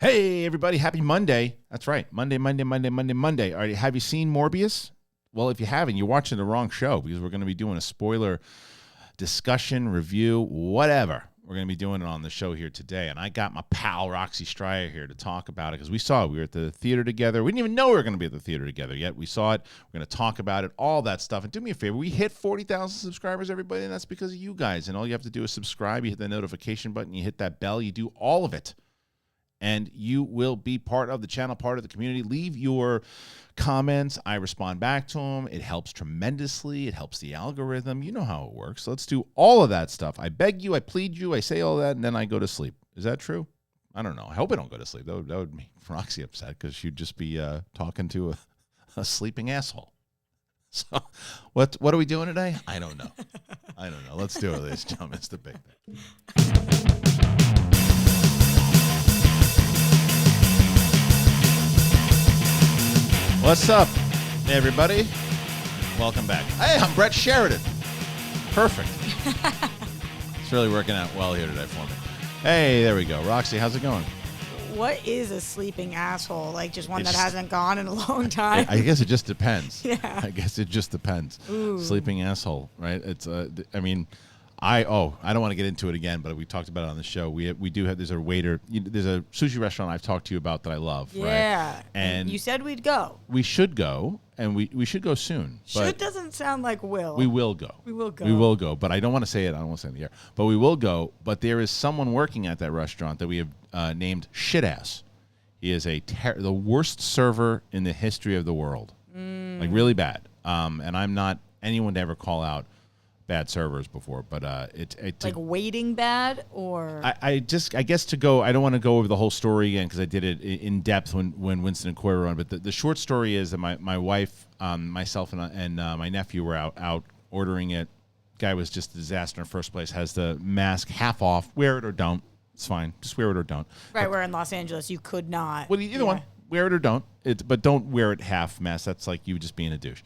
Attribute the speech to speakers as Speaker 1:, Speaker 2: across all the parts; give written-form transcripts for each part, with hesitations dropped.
Speaker 1: Hey, everybody. Happy Monday. That's right. Monday. All right, have you seen Morbius? Well, if you haven't, you're watching the wrong show because we're going to be doing a spoiler discussion, review, whatever. We're going to be doing it on the show here today. And I got my pal, Roxy Striar, here to talk about it because we saw it. We were at the theater together. We didn't even know we were going to be at the theater together yet. We saw it. We're going to talk about it, all that stuff. And do me a favor. We hit 40,000 subscribers, everybody, and that's because of you guys. And all you have to do is subscribe. You hit the notification button. You hit that bell. You do all of it. And you will be part of the channel, part of the community. Leave your comments. I respond back to them. It helps tremendously. It helps the algorithm. You know how it works. Let's do all of that stuff. I beg you. I plead you. I say all that, and then I go to sleep. Is that true? I don't know. I hope I don't go to sleep. That would make Roxy upset because she'd just be talking to a sleeping asshole. So what are we doing today? I don't know. Let's do it, ladies and gentlemen. It's the big thing. What's up, everybody? Welcome back. Hey, I'm Brett Sheridan. Perfect. It's really working out well here today for me. Hey, there we go. Roxy, how's it going?
Speaker 2: What is a sleeping asshole? Like just one that hasn't gone in a long time?
Speaker 1: I guess it just depends.
Speaker 2: Yeah.
Speaker 1: I guess it just depends.
Speaker 2: Ooh.
Speaker 1: Sleeping asshole, right? It's I don't want to get into it again, but we talked about it on the show. We do have, there's a sushi restaurant I've talked to you about that I love.
Speaker 2: Yeah.
Speaker 1: Right? And
Speaker 2: you said we'd go.
Speaker 1: We should go, and we should go soon.
Speaker 2: Should doesn't sound like will.
Speaker 1: We will go.
Speaker 2: We will go.
Speaker 1: We will go, but I don't want to say it. I don't want to say it in the air. But we will go. But there is someone working at that restaurant that we have named Shitass. He is the worst server in the history of the world. Like really bad. And I'm not anyone to ever call out bad servers before, but it's
Speaker 2: like waiting bad, or
Speaker 1: I guess to go. I don't want to go over the whole story again because I did it in depth when Winston and Coy were on. But the short story is that my wife, myself, and my nephew were out ordering it. Guy was just a disaster in the first place. Has the mask half off. Wear it or don't. It's fine. Just wear it or don't.
Speaker 2: Right. We're in Los Angeles. You could not.
Speaker 1: Well, either one. Wear it or don't. But don't wear it half mask. That's like you just being a douche.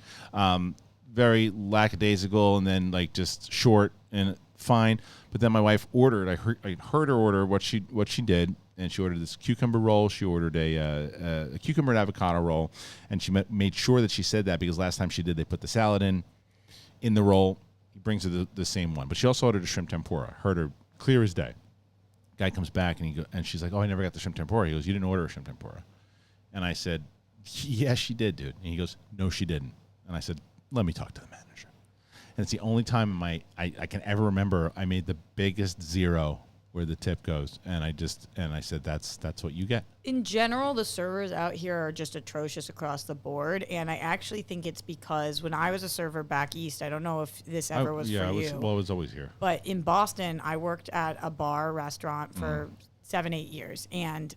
Speaker 1: Very lackadaisical, and then like just short and fine. But then my wife ordered. I heard her order what she did, and she ordered this cucumber roll. She ordered a cucumber and avocado roll, and she made sure that she said that because last time she did, they put the salad in the roll. He brings her the same one, but she also ordered a shrimp tempura. Heard her clear as day. Guy comes back and she's like, "Oh, I never got the shrimp tempura." He goes, "You didn't order a shrimp tempura," and I said, "Yes, she did, dude." And he goes, "No, she didn't," and I said, "Let me talk to the manager." And it's the only time I can ever remember I made the biggest zero where the tip goes. And I said, that's what you get.
Speaker 2: In general, the servers out here are just atrocious across the board. And I actually think it's because when I was a server back east, I don't know if this ever was for you.
Speaker 1: Well, I was always here.
Speaker 2: But in Boston, I worked at a bar restaurant for 7-8 years. And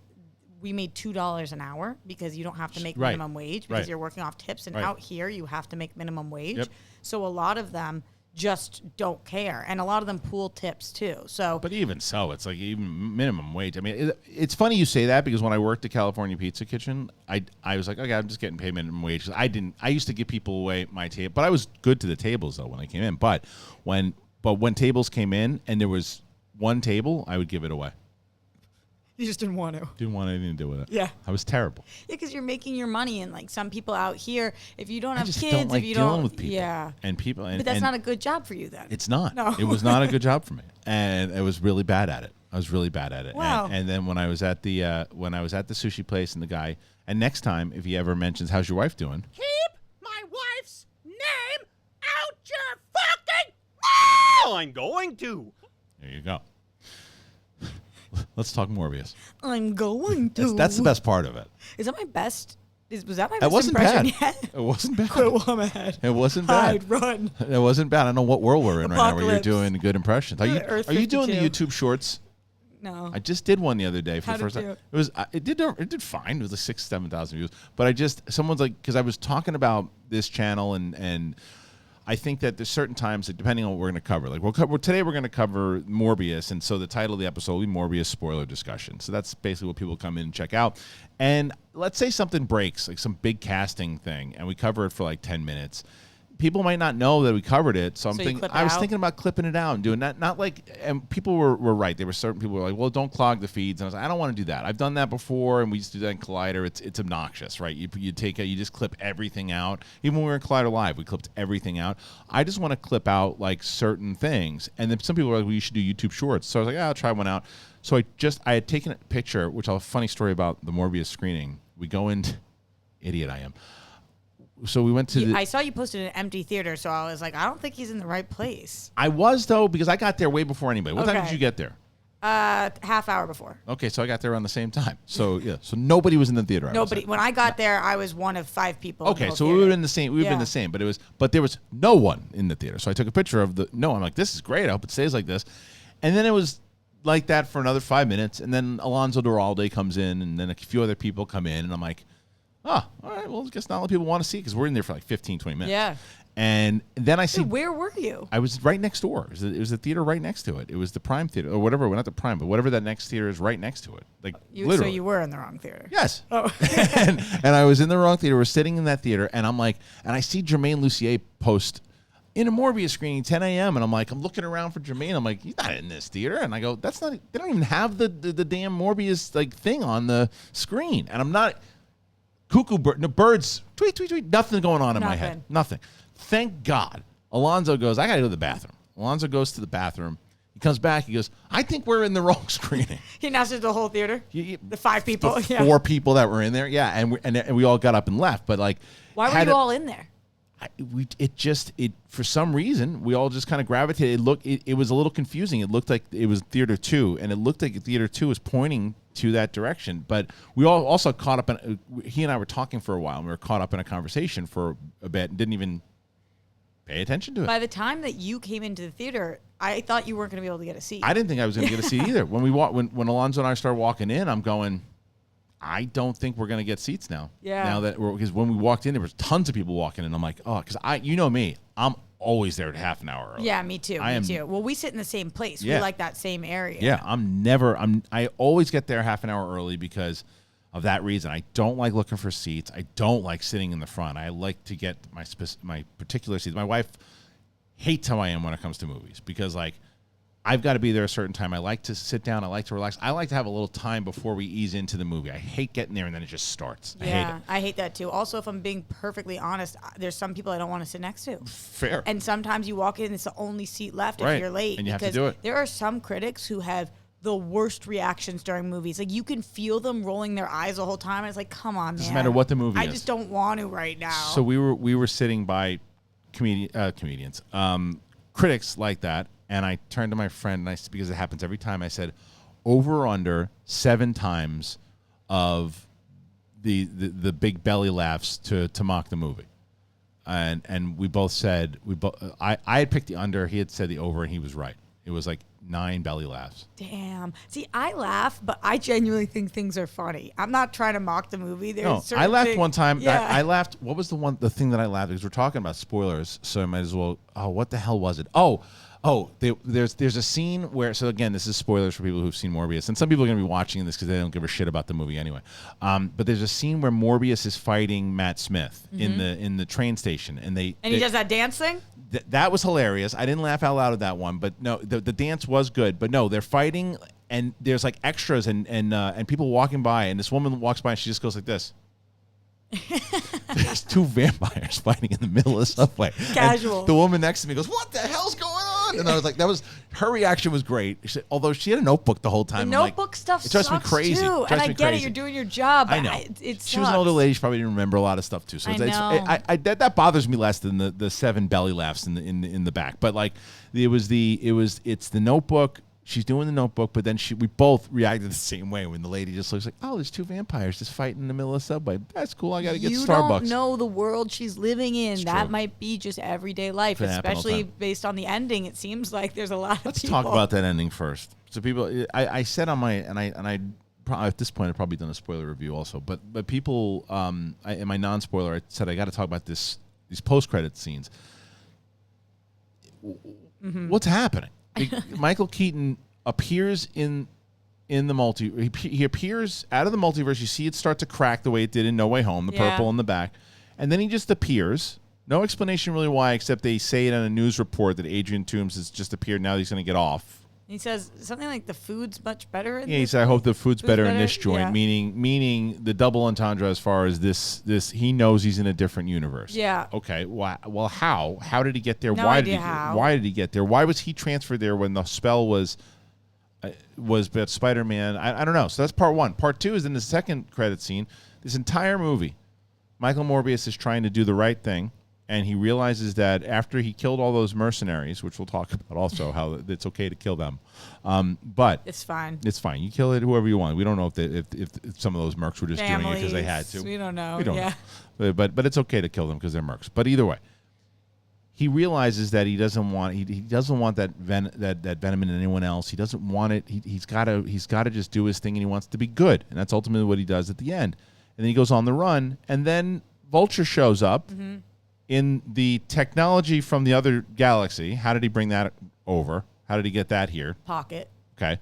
Speaker 2: we made $2 an hour because you don't have to make minimum wage because you're working off tips. And out here, you have to make minimum wage.
Speaker 1: Yep.
Speaker 2: So a lot of them just don't care. And a lot of them pool tips, too. So,
Speaker 1: but even so, it's like even minimum wage. I mean, it's funny you say that because when I worked at California Pizza Kitchen, I was like, okay, I'm just getting paid minimum wage. I used to give people away my table. But I was good to the tables, though, when I came in. But when tables came in and there was one table, I would give it away.
Speaker 2: You just didn't want to.
Speaker 1: Didn't want anything to do with it.
Speaker 2: Yeah.
Speaker 1: I was terrible.
Speaker 2: Yeah, because you're making your money, and like some people out here, if you don't have kids,
Speaker 1: don't like
Speaker 2: if you
Speaker 1: dealing
Speaker 2: don't,
Speaker 1: with people.
Speaker 2: Yeah.
Speaker 1: And people,
Speaker 2: but that's not a good job for you then.
Speaker 1: It's not.
Speaker 2: No.
Speaker 1: It was not a good job for me, and I was really bad at it.
Speaker 2: Wow.
Speaker 1: And then when I was at the sushi place, and the guy, and next time if he ever mentions how's your wife doing,
Speaker 3: keep my wife's name out your fucking mouth. I'm going to.
Speaker 1: There you go. Let's talk Morbius.
Speaker 2: I'm going to.
Speaker 1: That's the best part of it.
Speaker 2: Is that my best? Was that my
Speaker 1: It
Speaker 2: best impression
Speaker 1: bad.
Speaker 2: yet?
Speaker 1: It wasn't bad.
Speaker 2: Quit while I'm ahead.
Speaker 1: It wasn't bad.
Speaker 2: Hide, run.
Speaker 1: It wasn't bad. I don't know what world we're in right now where you're
Speaker 2: Apocalypse.
Speaker 1: doing good impressions. Are you doing the
Speaker 2: 52.
Speaker 1: YouTube shorts?
Speaker 2: No.
Speaker 1: I just did one the other day for
Speaker 2: How'd
Speaker 1: the first
Speaker 2: it
Speaker 1: time.
Speaker 2: do?
Speaker 1: It did fine. It was like 6,000-7,000 views. But someone's like, because I was talking about this channel and I think that there's certain times that depending on what we're going to cover, like today we're going to cover Morbius, and so the title of the episode will be Morbius Spoiler Discussion. So that's basically what people come in and check out. And let's say something breaks, like some big casting thing, and we cover it for like 10 minutes. people might not know that we covered it, so I was thinking about clipping it out and doing that. Not like, and people were right. There were certain people who were like, well, don't clog the feeds, and I was like, I don't want to do that. I've done that before, and we used to do that in Collider. It's obnoxious, right? You just clip everything out. Even when we were in Collider Live, we clipped everything out. I just want to clip out like certain things, and then some people were like, well, you should do YouTube Shorts. So I was like, I'll try one out. So I had taken a picture, which I'll have a funny story about the Morbius screening. We go in, idiot I am. So we went to
Speaker 2: I saw you posted an empty theater, so I was like, I don't think he's in the right place.
Speaker 1: I was, though, because I got there way before anybody. What time did you get there?
Speaker 2: Half hour before.
Speaker 1: Okay, so I got there around the same time. So yeah, so nobody was in the theater.
Speaker 2: Nobody. When I got there, I was one of 5 people.
Speaker 1: Okay, so we would have been the same. We would have been the same, but there was no one in the theater. So I took a picture of I'm like, this is great. I hope it stays like this. And then it was like that for another 5 minutes, and then Alonso Duralde comes in, and then a few other people come in, and I'm like, all right, well, I guess not a lot of people want to see it because we're in there for like 15, 20 minutes.
Speaker 2: Yeah.
Speaker 1: And then I see.
Speaker 2: Dude, where were you?
Speaker 1: I was right next door. It was the theater right next to it. It was the Prime Theater, or whatever. Well, not the Prime, but whatever that next theater is right next to it. Like, literally.
Speaker 2: So you were in the wrong theater.
Speaker 1: Yes.
Speaker 2: Oh.
Speaker 1: and I was in the wrong theater. We're sitting in that theater, and I'm like, and I see Jermaine Lucier post in a Morbius screening, 10 a.m., and I'm like, I'm looking around for Jermaine. I'm like, he's not in this theater. And I go, that's not, they don't even have the damn Morbius like thing on the screen. And I'm not, birds, tweet, nothing going on in my head. Nothing. Thank God. Alonzo goes, I got to go to the bathroom. Alonzo goes to the bathroom. He comes back. He goes, I think we're in the wrong screening.
Speaker 2: He announced the whole theater? The 5 people?
Speaker 1: The 4 people that were in there. Yeah, and we all got up and left. But like,
Speaker 2: why were you all in there?
Speaker 1: For some reason we all just kind of gravitated. It was a little confusing. It looked like it was theater 2, and it looked like theater 2 was pointing to that direction. But we all also caught up in. He and I were talking for a while, and we were caught up in a conversation for a bit, and didn't even pay attention to it.
Speaker 2: By the time that you came into the theater, I thought you weren't going to be able to get a seat.
Speaker 1: I didn't think I was going to get a seat either. When when Alonzo and I started walking in, I'm going, I don't think we're going to get seats now.
Speaker 2: Yeah.
Speaker 1: Now that because when we walked in, there was tons of people walking in. I'm like, oh, because you know me, I'm always there at half an hour early.
Speaker 2: Yeah, me too. Me too. Well, we sit in the same place.
Speaker 1: Yeah.
Speaker 2: We like that same area.
Speaker 1: Yeah, I always get there half an hour early because of that reason. I don't like looking for seats. I don't like sitting in the front. I like to get my particular seats. My wife hates how I am when it comes to movies because like, I've got to be there a certain time. I like to sit down. I like to relax. I like to have a little time before we ease into the movie. I hate getting there and then it just starts. I hate it.
Speaker 2: I hate that too. Also, if I'm being perfectly honest, there's some people I don't want to sit next to.
Speaker 1: Fair.
Speaker 2: And sometimes you walk in, it's the only seat left
Speaker 1: right.
Speaker 2: if you're late.
Speaker 1: And you have to do it.
Speaker 2: There are some critics who have the worst reactions during movies. Like you can feel them rolling their eyes the whole time. And it's like, come on, man.
Speaker 1: Doesn't matter what the movie is.
Speaker 2: I just don't want to right now.
Speaker 1: So we were sitting by comedians, critics like that. And I turned to my friend, and because it happens every time, I said, over or under 7 times of the big belly laughs to mock the movie. And we both said, I had picked the under, he had said the over, and he was right. It was like 9 belly laughs.
Speaker 2: Damn. See, I laugh, but I genuinely think things are funny. I'm not trying to mock the movie.
Speaker 1: I laughed one time. Yeah. I laughed. What was the thing that I laughed? Because we're talking about spoilers, so I might as well. Oh, what the hell was it? There's a scene where, so again, this is spoilers for people who've seen Morbius, and some people are going to be watching this because they don't give a shit about the movie anyway. But there's a scene where Morbius is fighting Matt Smith in the train station, and he
Speaker 2: does that dance thing.
Speaker 1: That was hilarious. I didn't laugh out loud at that one, but no, the dance was good. But no, they're fighting, and there's like extras and people walking by, and this woman walks by and she just goes like this. There's 2 vampires fighting in the middle of the subway.
Speaker 2: Casual.
Speaker 1: And the woman next to me goes, "What the hell's going on?" And I was like, her reaction was great. Although she had a notebook the whole time.
Speaker 2: The notebook stuff
Speaker 1: it drives me crazy.
Speaker 2: Too. And I get it. You're doing your job.
Speaker 1: I know.
Speaker 2: It
Speaker 1: she was an older lady. She probably didn't remember a lot of stuff too. So that bothers me less than the 7 belly laughs in the back. But like it's the notebook. She's doing the notebook, but then we both reacted the same way when the lady just looks like, oh, there's 2 vampires just fighting in the middle of the subway. That's cool. I got to get Starbucks. You don't
Speaker 2: know the world she's living in.
Speaker 1: It's
Speaker 2: that
Speaker 1: true.
Speaker 2: Might be just everyday life, especially based on the ending. It seems like there's a lot of
Speaker 1: Let's
Speaker 2: people.
Speaker 1: talk about that ending first. So people, I said on my, and I at this point I've probably done a spoiler review also, but people, in my non-spoiler, I said I got to talk about these post-credit scenes. What's happening? Michael Keaton appears in the he appears out of the multiverse. You see it start to crack the way it did in No Way Home, the purple in the back, and then he just appears, No explanation really why, except they say it on a news report that Adrian Toomes has just appeared. Now he's going to get off.
Speaker 2: He says something like the food's much better.
Speaker 1: He said, "I hope the food's better in this joint,"
Speaker 2: yeah.
Speaker 1: meaning the double entendre as far as this. He knows he's in a different universe.
Speaker 2: Yeah.
Speaker 1: Okay. Well, how? How did he get there?
Speaker 2: No
Speaker 1: Why
Speaker 2: idea
Speaker 1: did he?
Speaker 2: how.
Speaker 1: Why did he get there? Why was he transferred there when the spell was about Spider-Man? I don't know. So that's part one. Part two is in the second credit scene. This entire movie, Michael Morbius is trying to do the right thing. And he realizes that after he killed all those mercenaries, which we'll talk about also, how it's okay to kill them, but
Speaker 2: it's fine.
Speaker 1: It's fine. You kill it whoever you want. We don't know if some of those mercs were just doing it because they had to.
Speaker 2: We don't know.
Speaker 1: But it's okay to kill them because they're mercs. But either way, he realizes that he doesn't want that venom in anyone else. He doesn't want it. He's got to just do his thing, and he wants to be good, and that's ultimately what he does at the end. And then he goes on the run, and then Vulture shows up. Mm-hmm. In the technology from the other galaxy. How did he bring that over? How did he get that here?
Speaker 2: Pocket.
Speaker 1: Okay.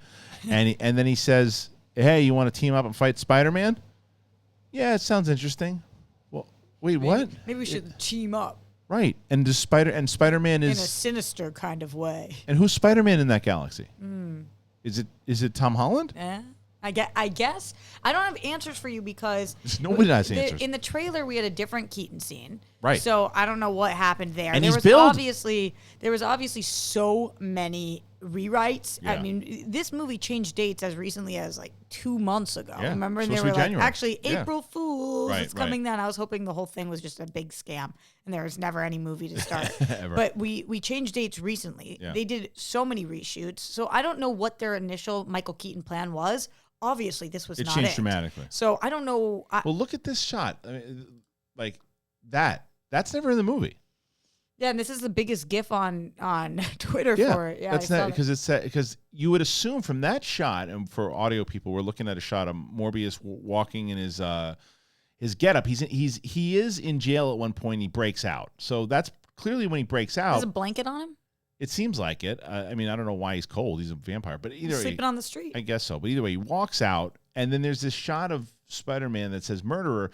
Speaker 1: And then he says, "Hey, you want to team up and fight Spider-Man?" Yeah, it sounds interesting. Well, wait, what?
Speaker 2: Maybe we should team up.
Speaker 1: Right. And Spider-Man is
Speaker 2: in a sinister kind of way.
Speaker 1: And who's Spider-Man in that galaxy? Is it Tom Holland?
Speaker 2: Yeah. I guess. I don't have answers for you because
Speaker 1: nobody has answers.
Speaker 2: In the trailer, we had a different Keaton scene.
Speaker 1: Right.
Speaker 2: So I don't know what happened there.
Speaker 1: And
Speaker 2: there was obviously so many rewrites.
Speaker 1: Yeah.
Speaker 2: I mean, this movie changed dates as recently as like 2 months ago.
Speaker 1: Yeah.
Speaker 2: Remember? And they were like, actually, April Fools is coming then. I was hoping the whole thing was just a big scam and there was never any movie to start. But we changed dates recently. Yeah. They did so many reshoots. So I don't know what their initial Michael Keaton plan was. Obviously, this was not it.
Speaker 1: It changed dramatically.
Speaker 2: So I don't know.
Speaker 1: Well, look at this shot. I mean, like that. That's never in the movie.
Speaker 2: Yeah, and this is the biggest GIF on Twitter for it. Yeah,
Speaker 1: that's not because you would assume from that shot, and for audio people, we're looking at a shot of Morbius walking in his getup. He is in jail at one point. He breaks out, so that's clearly when he breaks out.
Speaker 2: There's a blanket on him.
Speaker 1: It seems like it. I mean, I don't know why he's cold. He's a vampire, but either way,
Speaker 2: sleeping on the street.
Speaker 1: I guess so. But either way, he walks out, and then there's this shot of Spider-Man that says "murderer."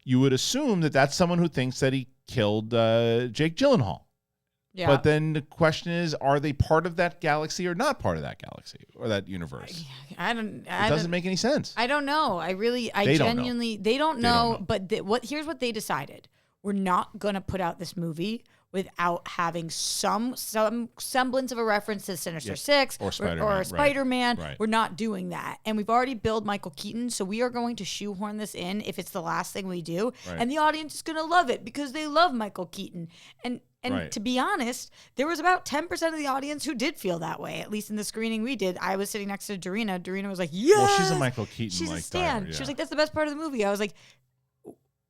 Speaker 1: You would assume that that's someone who thinks that he killed Jake Gyllenhaal. Yeah. But then the question is, are they part of that galaxy or not part of that galaxy or that universe? It doesn't make any sense.
Speaker 2: I don't know. They don't know. But here's what they decided. We're not going to put out this movie without having some semblance of a reference to Sinister Six
Speaker 1: or Spider-Man.
Speaker 2: Spider-Man. Right. We're not doing that. And we've already billed Michael Keaton, so we are going to shoehorn this in if it's the last thing we do. Right. And the audience is going to love it because they love Michael Keaton. And to be honest, there was about 10% of the audience who did feel that way, at least in the screening we did. I was sitting next to Dorina. Dorina was like, yeah.
Speaker 1: Well, she's a Michael Keaton.
Speaker 2: She's a stan. She was like, that's the best part of the movie. I was like,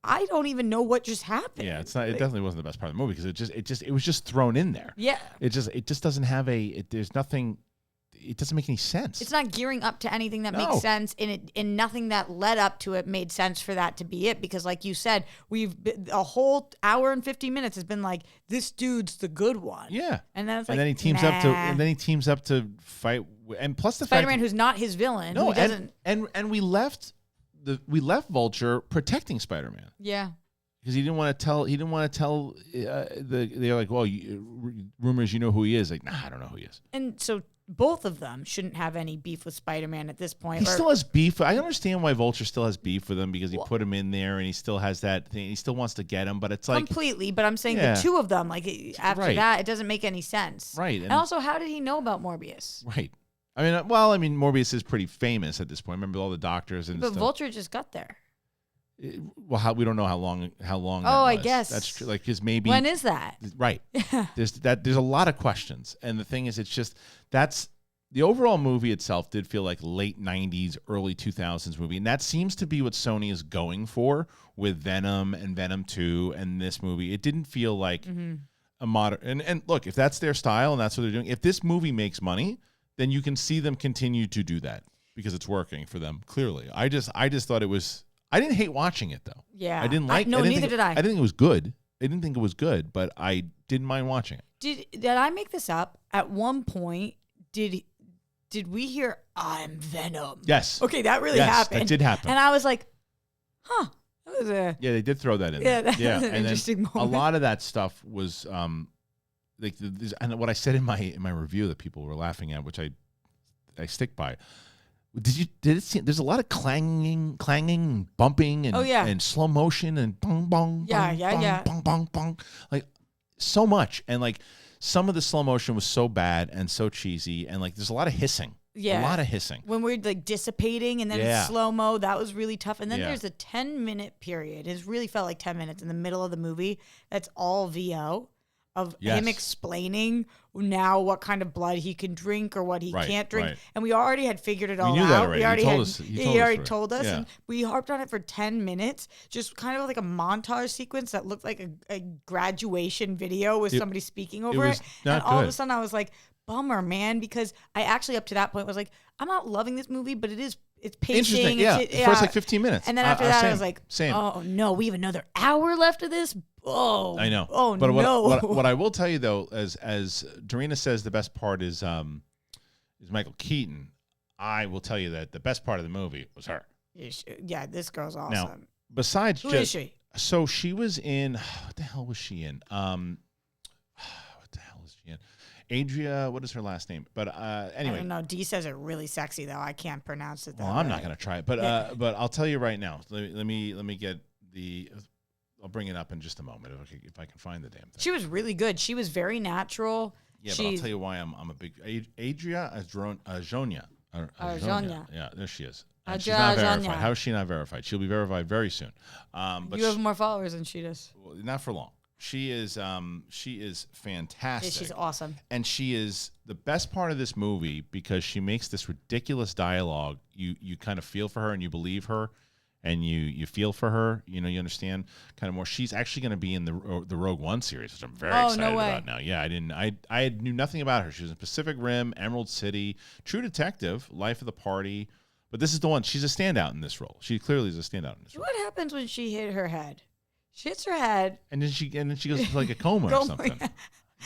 Speaker 2: I don't even know what just happened.
Speaker 1: Yeah, it's not. It definitely wasn't the best part of the movie because it was just thrown in there.
Speaker 2: Yeah.
Speaker 1: It just doesn't have there's nothing. It doesn't make any sense.
Speaker 2: It's not gearing up to anything that makes sense, and nothing that led up to it made sense for that to be it. Because, like you said, a whole hour and 50 minutes has been like, this dude's the good one.
Speaker 1: Yeah,
Speaker 2: and then it's
Speaker 1: and then he teams up to fight, and plus the
Speaker 2: Spider-Man, who's not his villain.
Speaker 1: No,
Speaker 2: who doesn't.
Speaker 1: And we left Vulture protecting Spider-Man.
Speaker 2: Yeah.
Speaker 1: Because he didn't want to tell. They're like, well, rumors, you know who he is. Like, nah, I don't know who he is.
Speaker 2: And so both of them shouldn't have any beef with Spider-Man at this point.
Speaker 1: He still has beef. I understand why Vulture still has beef with him because he put him in there and he still has that thing. He still wants to get him, but it's like
Speaker 2: completely. But I'm saying the two of them, like after that, it doesn't make any sense.
Speaker 1: Right.
Speaker 2: And also, how did he know about Morbius?
Speaker 1: Right. I mean, Morbius is pretty famous at this point. Remember all the doctors and
Speaker 2: but
Speaker 1: stuff.
Speaker 2: Vulture just got there.
Speaker 1: We don't know how long.
Speaker 2: Oh, I guess
Speaker 1: that's true. Like, because maybe
Speaker 2: when is that?
Speaker 1: Right. There's a lot of questions, and the thing is, it's just that's the overall movie itself did feel like late '90s, early 2000s movie, and that seems to be what Sony is going for with Venom and Venom 2 and this movie. It didn't feel like a modern. And look, if that's their style and that's what they're doing, if this movie makes money, then you can see them continue to do that because it's working for them. Clearly, I just thought it was. I didn't hate watching it though.
Speaker 2: Yeah,
Speaker 1: I didn't like.
Speaker 2: Neither did I.
Speaker 1: I didn't think it was good. I didn't think it was good, but I didn't mind watching
Speaker 2: it. Did I make this up? At one point, did we hear "I'm Venom"?
Speaker 1: Yes.
Speaker 2: Okay, that really happened.
Speaker 1: That did happen.
Speaker 2: And I was like, huh. Yeah,
Speaker 1: they did throw that in.
Speaker 2: Yeah,
Speaker 1: there.
Speaker 2: that was an interesting moment.
Speaker 1: A lot of that stuff was like and what I said in my review that people were laughing at, which I stick by. Did it seem there's a lot of clanging, bumping, and and slow motion and bong bong, bong bong bong, like so much, and like some of the slow motion was so bad and so cheesy, and like there's a lot of hissing. Yeah, a lot of hissing
Speaker 2: when we're like dissipating, and then in slow mo, that was really tough. And then there's a 10-minute period. It really felt like 10 minutes in the middle of the movie. That's all VO. Of him explaining now what kind of blood he can drink or what he can't drink. And we already had figured it all out.
Speaker 1: We knew that already.
Speaker 2: He already told us. And we harped on it for 10 minutes, just kind of like a montage sequence that looked like a graduation video with somebody speaking over it. And all of a sudden I was like, bummer, man, because I actually up to that point was like, I'm not loving this movie, but it's pacing.
Speaker 1: Interesting, First like 15 minutes.
Speaker 2: And then after that, I was like, oh no, we have another hour left of this. Oh,
Speaker 1: I know.
Speaker 2: Oh,
Speaker 1: but
Speaker 2: no.
Speaker 1: What I will tell you though, as Dorina says, the best part is Michael Keaton. I will tell you that the best part of the movie was her.
Speaker 2: Yeah, this girl's awesome.
Speaker 1: Now, besides
Speaker 2: who is she?
Speaker 1: So she was in. What the hell was she in? What the hell is she in? Adria, what is her last name? But anyway,
Speaker 2: I don't know. D says it really sexy though. I can't pronounce it.
Speaker 1: Well, I'm not gonna try it, but I'll tell you right now. Let me get the. I'll bring it up in just a moment if I can find the damn thing.
Speaker 2: She was really good. She was very natural.
Speaker 1: Yeah, but I'll tell you why I'm a big Adria Ajonia. Yeah, there she is. And she's not verified. How is she not verified? She'll be verified very soon. But
Speaker 2: you have more followers than she does.
Speaker 1: Well, not for long. She is fantastic.
Speaker 2: Yeah, she's awesome.
Speaker 1: And she is the best part of this movie because she makes this ridiculous dialogue. You kind of feel for her and you believe her. And you feel for her, you understand kind of more. She's actually going to be in the Rogue One series, which I'm very excited about now. Yeah, I knew nothing about her. She was in Pacific Rim, Emerald City, True Detective, Life of the Party, but this is the one. She's a standout in this role. She clearly is a standout in this role.
Speaker 2: What happens when she hit her head? She hits her head,
Speaker 1: and then she goes into like a coma or something.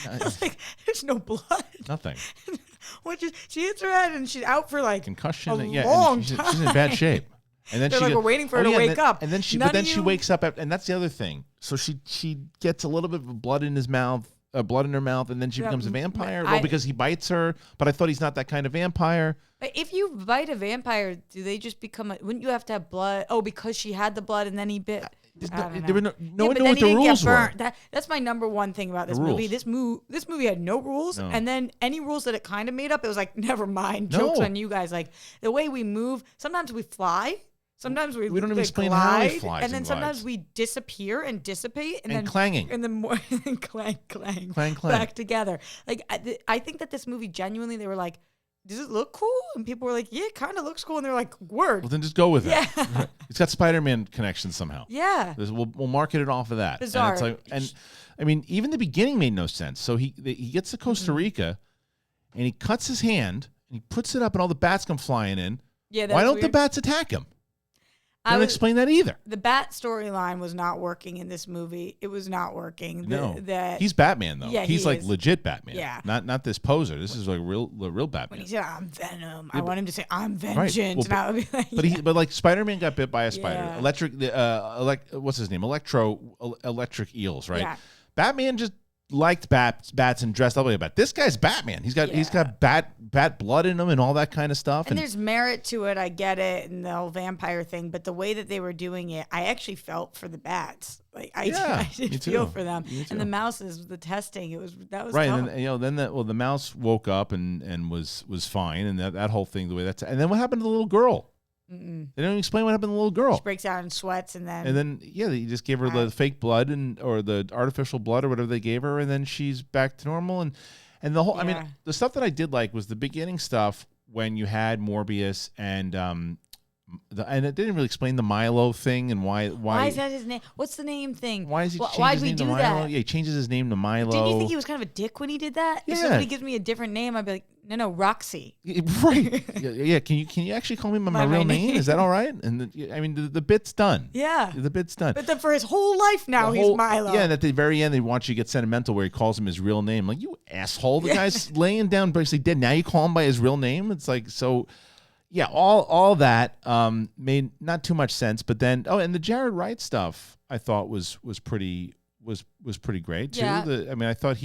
Speaker 2: I was like, there's no blood.
Speaker 1: Nothing.
Speaker 2: She hits her head and she's out for like
Speaker 1: concussion.
Speaker 2: A long time.
Speaker 1: She's in bad shape. And then
Speaker 2: we're waiting for her to wake up.
Speaker 1: And then she wakes up, and that's the other thing. So she gets a little bit of blood in his mouth, blood in her mouth, and then she becomes a vampire. Because he bites her, but I thought he's not that kind of vampire.
Speaker 2: If you bite a vampire, do they just become? Wouldn't you have to have blood? Oh, because she had the blood and then he bit.
Speaker 1: There were no one knew what the rules were.
Speaker 2: That's my number one thing about this movie. This movie had no rules, and then any rules that it kind of made up, it was like, never mind. Jokes on you guys. Like the way we move. Sometimes we fly. Sometimes we
Speaker 1: don't even explain how he flies,
Speaker 2: and then sometimes we disappear and dissipate, and then
Speaker 1: clanging,
Speaker 2: and then more clang back together. Like I think that this movie genuinely, they were like, does it look cool? And people were like, yeah, it kind of looks cool, and they're like, word.
Speaker 1: Well, then just go with it. It's got Spider-Man connections somehow.
Speaker 2: Yeah,
Speaker 1: we'll market it off of that.
Speaker 2: Bizarre.
Speaker 1: And, and I mean, even the beginning made no sense. So he gets to Costa Rica, and he cuts his hand, and he puts it up, and all the bats come flying in.
Speaker 2: Yeah,
Speaker 1: why don't the bats attack him? I don't explain that either.
Speaker 2: The bat storyline was not working in this movie. It was not working.
Speaker 1: He's Batman though.
Speaker 2: Yeah,
Speaker 1: he's like legit Batman.
Speaker 2: Yeah,
Speaker 1: not this poser. This is like real Batman.
Speaker 2: When he said "I'm Venom," I want him to say "I'm vengeance."
Speaker 1: Right. Well, and I would be like, but like Spider-Man got bit by a spider. Electric. What's his name? Electric eels. Right. Yeah. Batman just liked bats and dressed up like a bat. This guy's Batman. He's got bat blood in him and all that kind of stuff.
Speaker 2: And there's merit to it. I get it, and the whole vampire thing. But the way that they were doing it, I actually felt for the bats. Like I did feel for them. And the mouses, the testing, that was
Speaker 1: right.
Speaker 2: tough.
Speaker 1: And then the mouse woke up and was fine, and that whole thing the way that's. And then what happened to the little girl? They don't even explain what happened to the little girl.
Speaker 2: She breaks out in sweats, and then
Speaker 1: they just gave her the fake blood or the artificial blood or whatever they gave her, and then she's back to normal. And the whole, I mean, the stuff that I did like was the beginning stuff when you had Morbius and it didn't really explain the Milo thing and why
Speaker 2: is that his name? What's the name thing?
Speaker 1: Why is he change his name to Milo? That? Yeah, he changes his name to Milo.
Speaker 2: Didn't you think he was kind of a dick when he did that?
Speaker 1: Yeah.
Speaker 2: If somebody gives me a different name, I'd be like, no, Roxy.
Speaker 1: Right. Yeah. Can you actually call me my real name? Is that all right? And the bit's done.
Speaker 2: Yeah.
Speaker 1: The bit's done.
Speaker 2: But then for his whole life now, he's Milo.
Speaker 1: Yeah, and at the very end, they want you to get sentimental where he calls him his real name. Like, you asshole. The guy's laying down basically dead. Now you call him by his real name? It's like, so... yeah, all that made not too much sense. But then, and the Jared Wright stuff I thought was pretty great too.
Speaker 2: Yeah.
Speaker 1: I thought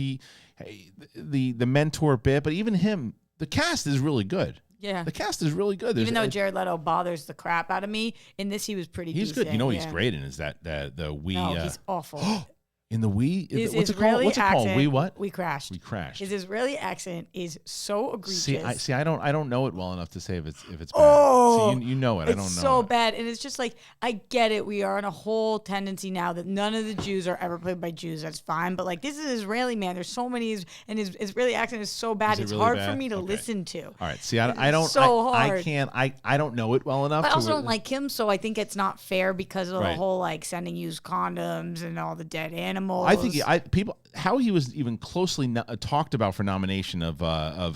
Speaker 1: the mentor bit, but even him, the cast is really good.
Speaker 2: Yeah.
Speaker 1: The cast is really good.
Speaker 2: Even though Jared Leto bothers the crap out of me, in this he was pretty decent.
Speaker 1: He's good. You know what he's great in is the we.
Speaker 2: No, he's awful.
Speaker 1: In the we,
Speaker 2: what's it called?
Speaker 1: What's it called? We what?
Speaker 2: We crashed.
Speaker 1: We crashed.
Speaker 2: His Israeli accent is so egregious.
Speaker 1: See, I don't know it well enough to say if it's bad.
Speaker 2: Oh,
Speaker 1: you know it. I don't know.
Speaker 2: It's so bad, and it's just like I get it. We are in a whole tendency now that none of the Jews are ever played by Jews. That's fine, but like this is an Israeli man. There's so many, and his Israeli accent is so bad. It's really hard for me to listen to.
Speaker 1: All right, see, I don't.
Speaker 2: So hard.
Speaker 1: I can't. I don't know it well enough.
Speaker 2: But I also don't like him, so I think it's not fair because of the whole like sending used condoms and all the dead animals.
Speaker 1: I think people how he was even closely talked about for nomination of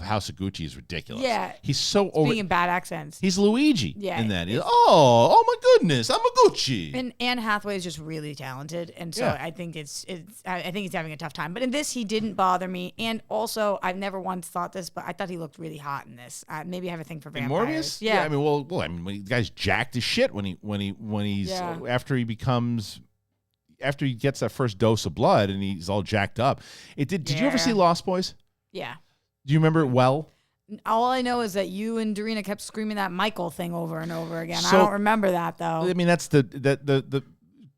Speaker 1: House of Gucci is ridiculous.
Speaker 2: Yeah,
Speaker 1: he's so over
Speaker 2: speaking in bad accents.
Speaker 1: He's Luigi.
Speaker 2: Yeah,
Speaker 1: in that. Oh my goodness, I'm a Gucci.
Speaker 2: And Anne Hathaway is just really talented, and so I think I think he's having a tough time. But in this, he didn't bother me, and also I've never once thought this, but I thought he looked really hot in this. Maybe I have a thing for vampires.
Speaker 1: Morbius? Yeah. I mean, well, when the guy's jacked as shit when he's after he gets that first dose of blood and he's all jacked up. Did you ever see Lost Boys?
Speaker 2: Yeah.
Speaker 1: Do you remember it well?
Speaker 2: All I know is that you and Darina kept screaming that Michael thing over and over again. I don't remember that though.
Speaker 1: I mean, that's the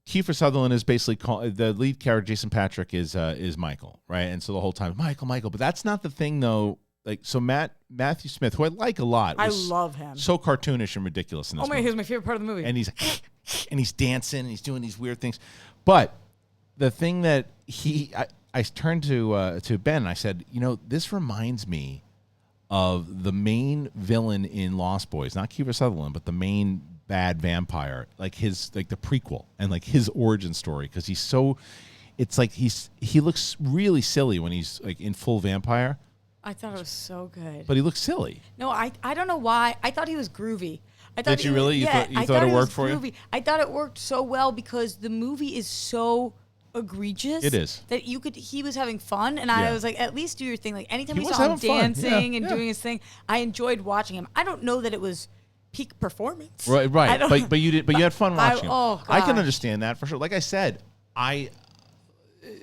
Speaker 1: Kiefer Sutherland is basically the lead character. Jason Patric is Michael, right? And so the whole time Michael, but that's not the thing though. Like so, Matthew Smith, who I like a lot,
Speaker 2: I love him.
Speaker 1: So cartoonish and ridiculous in this movie.
Speaker 2: Here's my favorite part of the movie.
Speaker 1: And he's dancing and he's doing these weird things. But the thing that I turned to Ben and I said, this reminds me of the main villain in Lost Boys, not Kiefer Sutherland, but the main bad vampire, like the prequel and like his origin story, because he looks really silly when he's like in full vampire.
Speaker 2: I thought it was so good.
Speaker 1: But he looks silly.
Speaker 2: No, I don't know why. I thought he was groovy.
Speaker 1: Did you really? You thought it worked for you?
Speaker 2: I thought it worked so well because the movie is so egregious.
Speaker 1: It is.
Speaker 2: That he was having fun, and I was like, at least do your thing. Like anytime we saw him dancing and doing his thing, I enjoyed watching him. I don't know that it was peak performance.
Speaker 1: Right. But you did. But you had fun watching him.
Speaker 2: Oh,
Speaker 1: I can understand that for sure. Like I said,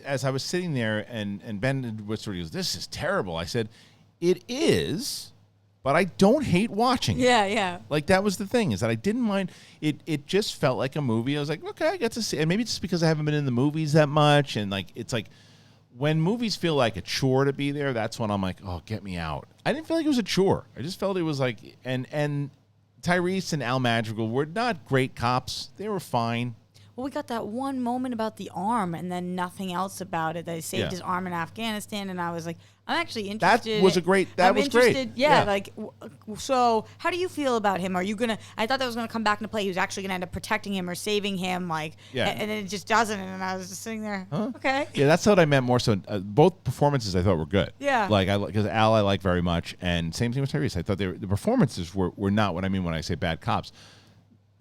Speaker 1: as I was sitting there and Ben whispered, he goes, "This is terrible." I said, "It is." But I don't hate watching it.
Speaker 2: Yeah.
Speaker 1: Like that was the thing, is that I didn't mind it. It just felt like a movie. I was like, okay, I get to see. And maybe it's just because I haven't been in the movies that much, and like it's like when movies feel like a chore to be there, that's when I'm like, oh, get me out. I didn't feel like it was a chore. I just felt it was like, and Tyrese and Al Madrigal were not great cops. They were fine.
Speaker 2: Well, we got that one moment about the arm and then nothing else about it. They saved his arm in Afghanistan, and I was like, I'm actually interested.
Speaker 1: That was great.
Speaker 2: Yeah, like, so how do you feel about him? Are you going to, I thought that was going to come back into play. He was actually going to end up protecting him or saving him, like, and then it just doesn't. And I was just sitting there, okay.
Speaker 1: Yeah, that's what I meant more so. Both performances I thought were good.
Speaker 2: Yeah.
Speaker 1: Like, because Al I like very much, and same thing with Tyrese. I thought the performances were not what I mean when I say bad cops.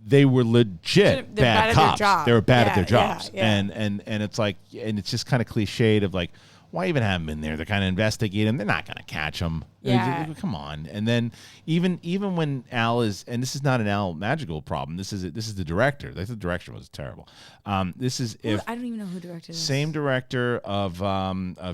Speaker 1: They were legit bad cops. They were bad at their jobs. Yeah. And it's like, and it's just kind of cliched of like, why even have them in there? They're kind of investigating them. They're not going to catch them.
Speaker 2: Yeah.
Speaker 1: Come on. And then even when Al is, and this is not an Al Madrigal problem. This is the director. The direction was terrible. This is
Speaker 2: I don't even know who directed this.
Speaker 1: Same director of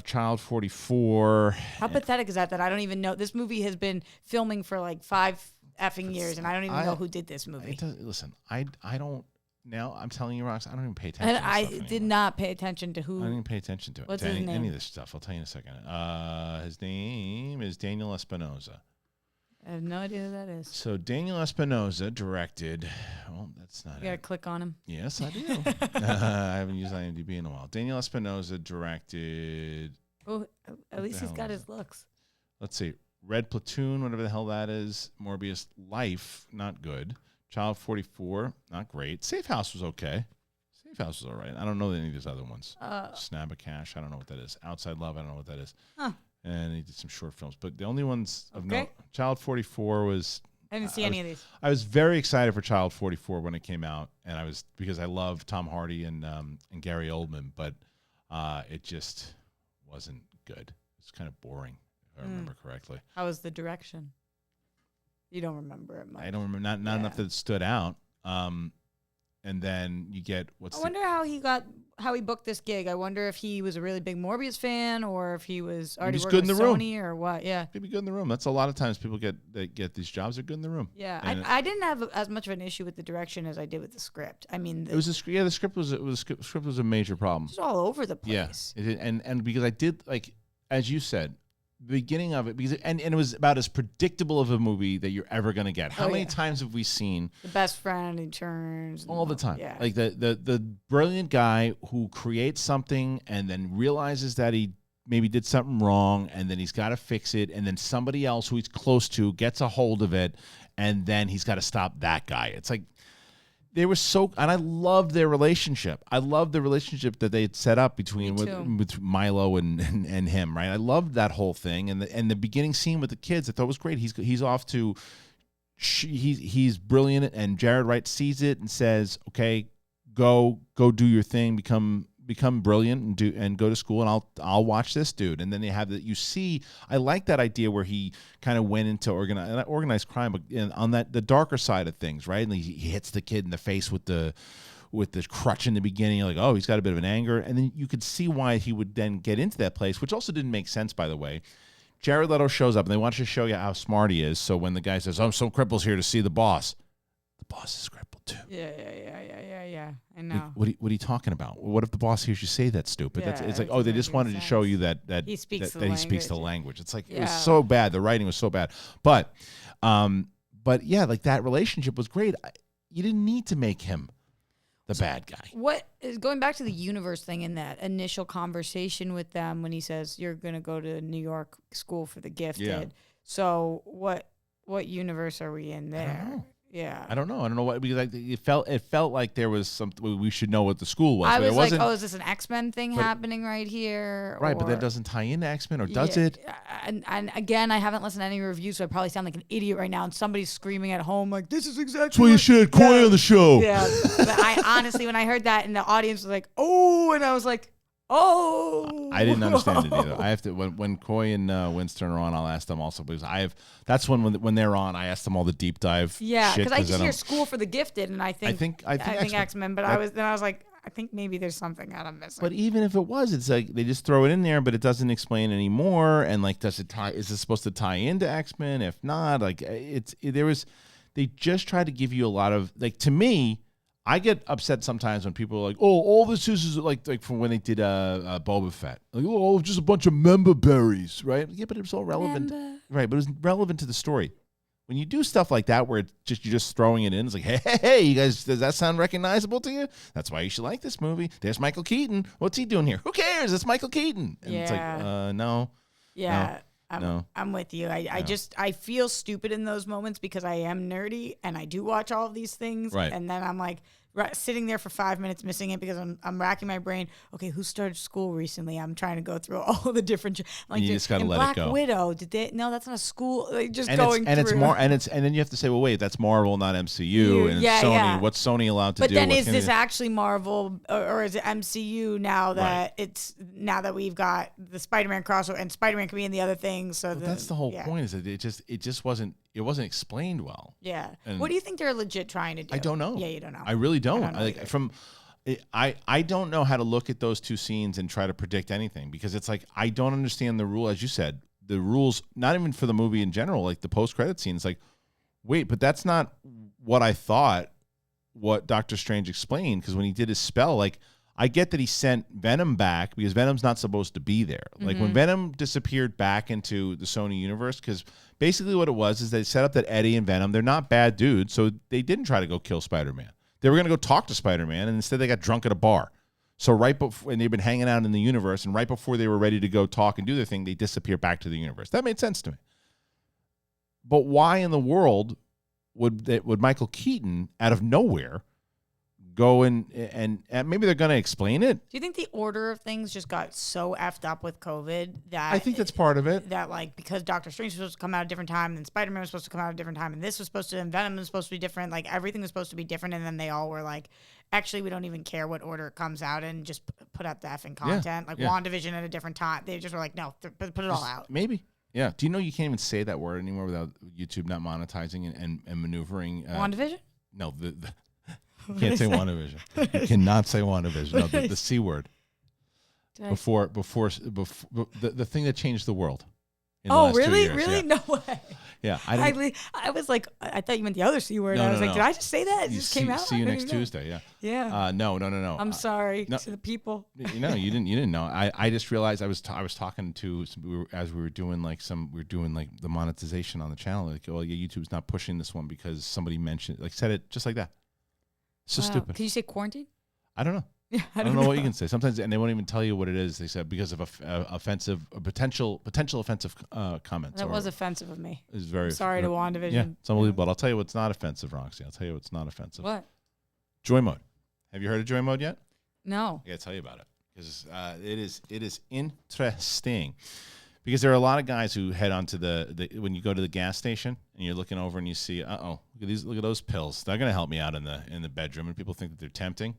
Speaker 1: Child 44.
Speaker 2: How pathetic is that I don't even know. This movie has been filming for like 5 effing years, and I don't even know who did this movie.
Speaker 1: Listen, I don't. Now I'm telling you, Rox, I don't even pay attention.
Speaker 2: And I did not pay attention to who.
Speaker 1: I didn't even pay attention to it.
Speaker 2: What's his name?
Speaker 1: Any of this stuff. I'll tell you in a second. His name is Daniel Espinosa.
Speaker 2: I have no idea who that is.
Speaker 1: So Daniel Espinosa directed. Well, that's not.
Speaker 2: You gotta click on him.
Speaker 1: Yes, I do. I haven't used IMDb in a while. Daniel Espinosa directed.
Speaker 2: Oh, at least he's got his looks.
Speaker 1: Let's see. Red Platoon, whatever the hell that is. Morbius Life, not good. Child 44, not great. Safe House was okay. Safe House was all right. I don't know any of these other ones. Snab a Cash, I don't know what that is. Outside Love, I don't know what that is.
Speaker 2: Huh.
Speaker 1: And he did some short films. But the only ones of note, Child 44 was...
Speaker 2: I didn't see any of these.
Speaker 1: I was very excited for Child 44 when it came out, and because I love Tom Hardy and Gary Oldman, but it just wasn't good. It's kind of boring, if I remember correctly.
Speaker 2: How was the direction? You don't remember it much.
Speaker 1: I don't remember. Not enough that it stood out. And then you get
Speaker 2: I wonder how he booked this gig. I wonder if he was a really big Morbius fan or if he was already working with Sony or what. Yeah,
Speaker 1: he'd be good in the room. That's a lot of times people get these jobs. They're good in the room.
Speaker 2: Yeah, I didn't have as much of an issue with the direction as I did with the script. I mean,
Speaker 1: the script was a major problem.
Speaker 2: It's all over the place.
Speaker 1: Yeah, and because I did, like, as you said, the beginning of it, because it was about as predictable of a movie that you're ever going to get. How many times have we seen
Speaker 2: the best friend in turns
Speaker 1: all the time?
Speaker 2: Yeah.
Speaker 1: Like the brilliant guy who creates something and then realizes that he maybe did something wrong and then he's got to fix it, and then somebody else who he's close to gets a hold of it, and then he's got to stop that guy. It's like they were and I loved their relationship. I loved the relationship that they had set up between with Milo and him, right? I loved that whole thing, and the beginning scene with the kids I thought was great. He's off to, he's brilliant, and Jared Wright sees it and says, okay, go do your thing, become brilliant and go to school, and I'll watch this dude. And then they have that. You see, I like that idea where he kind of went into organized crime, but on the darker side of things, right? And he hits the kid in the face with the crutch in the beginning. You're like, oh, he's got a bit of an anger, and then you could see why he would then get into that place, which also didn't make sense, by the way. Jared Leto shows up, and they want to show you how smart he is. So when the guy says, "Oh, some cripple's here to see the boss," the boss is crippled too.
Speaker 2: Yeah. I know.
Speaker 1: What are you talking about? What if the boss hears you say that stupid?
Speaker 2: Yeah,
Speaker 1: it's like, oh, they just wanted to show you that
Speaker 2: he speaks
Speaker 1: he speaks the language. It's like, it was so bad. The writing was so bad. But yeah, like that relationship was great. You didn't need to make him the bad guy.
Speaker 2: What is going back to the universe thing in that initial conversation with them when he says you're going to go to New York School for the Gifted. Yeah. So what universe are we in there?
Speaker 1: I don't know.
Speaker 2: Yeah,
Speaker 1: I don't know what, because like it felt like there was something we should know what the school was.
Speaker 2: I was like, oh, is this an X-Men thing happening right here?
Speaker 1: Right, but that doesn't tie into X-Men, or does it?
Speaker 2: And again, I haven't listened to any reviews, so I probably sound like an idiot right now. And somebody's screaming at home like, "This is exactly."
Speaker 1: That's why you should have Coy on the show.
Speaker 2: Yeah, but I honestly, when I heard that, and the audience was like, "Oh," and I was like, "Oh."
Speaker 1: I didn't understand it either. I have to when Coy and Winston are on, I'll ask them also, because that's when they're on, I ask them all the deep dive.
Speaker 2: Yeah, because I just hear School for the Gifted, and I think X-Men, but I was like, I think maybe there's something that I'm missing.
Speaker 1: But even if it was, it's like they just throw it in there, but it doesn't explain anymore. And like, does it tie? Is it supposed to tie into X-Men? If not, like they just try to give you a lot of, like, to me, I get upset sometimes when people are like, "Oh, all this is like from when they did Boba Fett, like, oh, just a bunch of member berries, right?" Yeah, but it was all relevant, right? But it was relevant to the story. When you do stuff like that, where you're just throwing it in, it's like, hey, you guys, does that sound recognizable to you? That's why you should like this movie. There's Michael Keaton. What's he doing here? Who cares? It's Michael Keaton. And it's like, no.
Speaker 2: Yeah. No. I'm with you. I feel stupid in those moments because I am nerdy and I do watch all of these things.
Speaker 1: Right.
Speaker 2: And then I'm like sitting there for 5 minutes missing it because I'm racking my brain. Okay, who started school recently? I'm trying to go through all the different. Like,
Speaker 1: you just gotta let
Speaker 2: Black
Speaker 1: it go.
Speaker 2: Widow, did they? No, that's not a school. Like, just
Speaker 1: and
Speaker 2: going
Speaker 1: it's, and
Speaker 2: through.
Speaker 1: It's more, and then you have to say, well, wait, that's Marvel, not MCU, and it's Sony. Yeah. What's Sony allowed to do?
Speaker 2: But then is this actually Marvel or is it MCU now that we've got the Spider-Man crossover and Spider-Man can be in the other things? So
Speaker 1: that's the whole point. Is that it just wasn't explained well.
Speaker 2: Yeah. And what do you think they're legit trying to do?
Speaker 1: I don't know.
Speaker 2: Yeah, you don't know.
Speaker 1: I really don't. I don't know how to look at those two scenes and try to predict anything, because it's like I don't understand the rule, as you said, the rules, not even for the movie in general, like the post-credit scene. It's like, wait, but that's not what I thought what Doctor Strange explained, because when he did his spell, like, I get that he sent Venom back because Venom's not supposed to be there. Mm-hmm. Like when Venom disappeared back into the Sony universe, because basically what it was is they set up that Eddie and Venom, they're not bad dudes, so they didn't try to go kill Spider-Man. They were going to go talk to Spider-Man, and instead they got drunk at a bar. So right before, and they've been hanging out in the universe, and right before they were ready to go talk and do their thing, they disappear back to the universe. That made sense to me. But why in the world would Michael Keaton, out of nowhere, go and maybe they're going to explain it?
Speaker 2: Do you think the order of things just got so effed up with COVID that...
Speaker 1: I think that's part of it.
Speaker 2: That, like, because Doctor Strange was supposed to come out at a different time, and Spider-Man was supposed to come out at a different time, and this was supposed to, and Venom was supposed to be different, like, everything was supposed to be different, and then they all were like, actually, we don't even care what order it comes out in, just put out the effing content. WandaVision at a different time. They just were like, no, put it all out.
Speaker 1: Maybe. Yeah. Do you know you can't even say that word anymore without YouTube not monetizing and maneuvering?
Speaker 2: WandaVision?
Speaker 1: No, you can't say WandaVision. You cannot say WandaVision. No, the C word. Before the thing that changed the world. In the last 2 years.
Speaker 2: Really?
Speaker 1: Yeah.
Speaker 2: No way.
Speaker 1: Yeah,
Speaker 2: I was like, I thought you meant the other C word.
Speaker 1: No,
Speaker 2: I was like,
Speaker 1: no.
Speaker 2: did I just say that? It just came out.
Speaker 1: See you next Tuesday. Yeah.
Speaker 2: Yeah.
Speaker 1: No.
Speaker 2: I'm sorry to the people.
Speaker 1: You didn't know. I just realized I was talking to as we were doing like the monetization on the channel. Like, oh yeah, YouTube's not pushing this one because somebody mentioned said it just like that. It's so stupid.
Speaker 2: Can you say quarantine?
Speaker 1: I don't know. Yeah, I don't know what you can say. Sometimes, and they won't even tell you what it is. They said because of potential offensive comments.
Speaker 2: That was offensive of me.
Speaker 1: Is very
Speaker 2: sorry to WandaVision.
Speaker 1: Yeah, it's unbelievable. But I'll tell you what's not offensive, Roxy. I'll tell you what's not offensive.
Speaker 2: What?
Speaker 1: JOYMODE. Have you heard of JOYMODE yet?
Speaker 2: No.
Speaker 1: I gotta tell you about it because it is interesting. Because there are a lot of guys who head onto when you go to the gas station and you're looking over and you see, look at those pills. They're gonna help me out in the bedroom, and people think that they're tempting.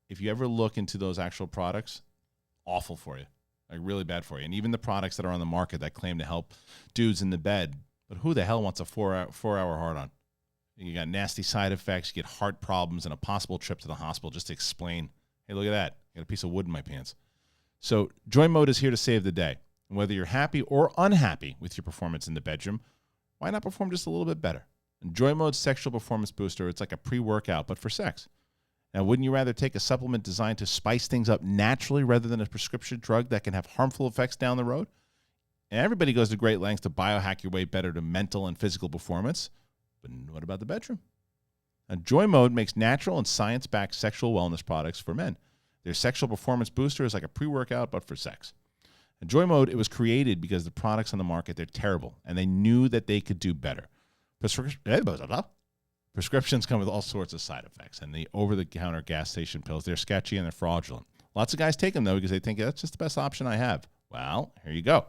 Speaker 1: If you ever look into those actual products, awful for you, like really bad for you. And even the products that are on the market that claim to help dudes in the bed, but who the hell wants a 4 hour hard on? You got nasty side effects, you get heart problems, and a possible trip to the hospital just to explain, hey, look at that, I got a piece of wood in my pants. So JOYMODE is here to save the day. And whether you're happy or unhappy with your performance in the bedroom, why not perform just a little bit better? And JOYMODE's sexual performance booster, it's like a pre-workout, but for sex. Now, wouldn't you rather take a supplement designed to spice things up naturally rather than a prescription drug that can have harmful effects down the road? And everybody goes to great lengths to biohack your way better to mental and physical performance. But what about the bedroom? And JOYMODE makes natural and science-backed sexual wellness products for men. Their sexual performance booster is like a pre-workout, but for sex. And JOYMODE, it was created because the products on the market, they're terrible, and they knew that they could do better. Prescriptions come with all sorts of side effects, and the over-the-counter gas station pills, they're sketchy and they're fraudulent. Lots of guys take them, though, because they think that's just the best option I have. Well, here you go.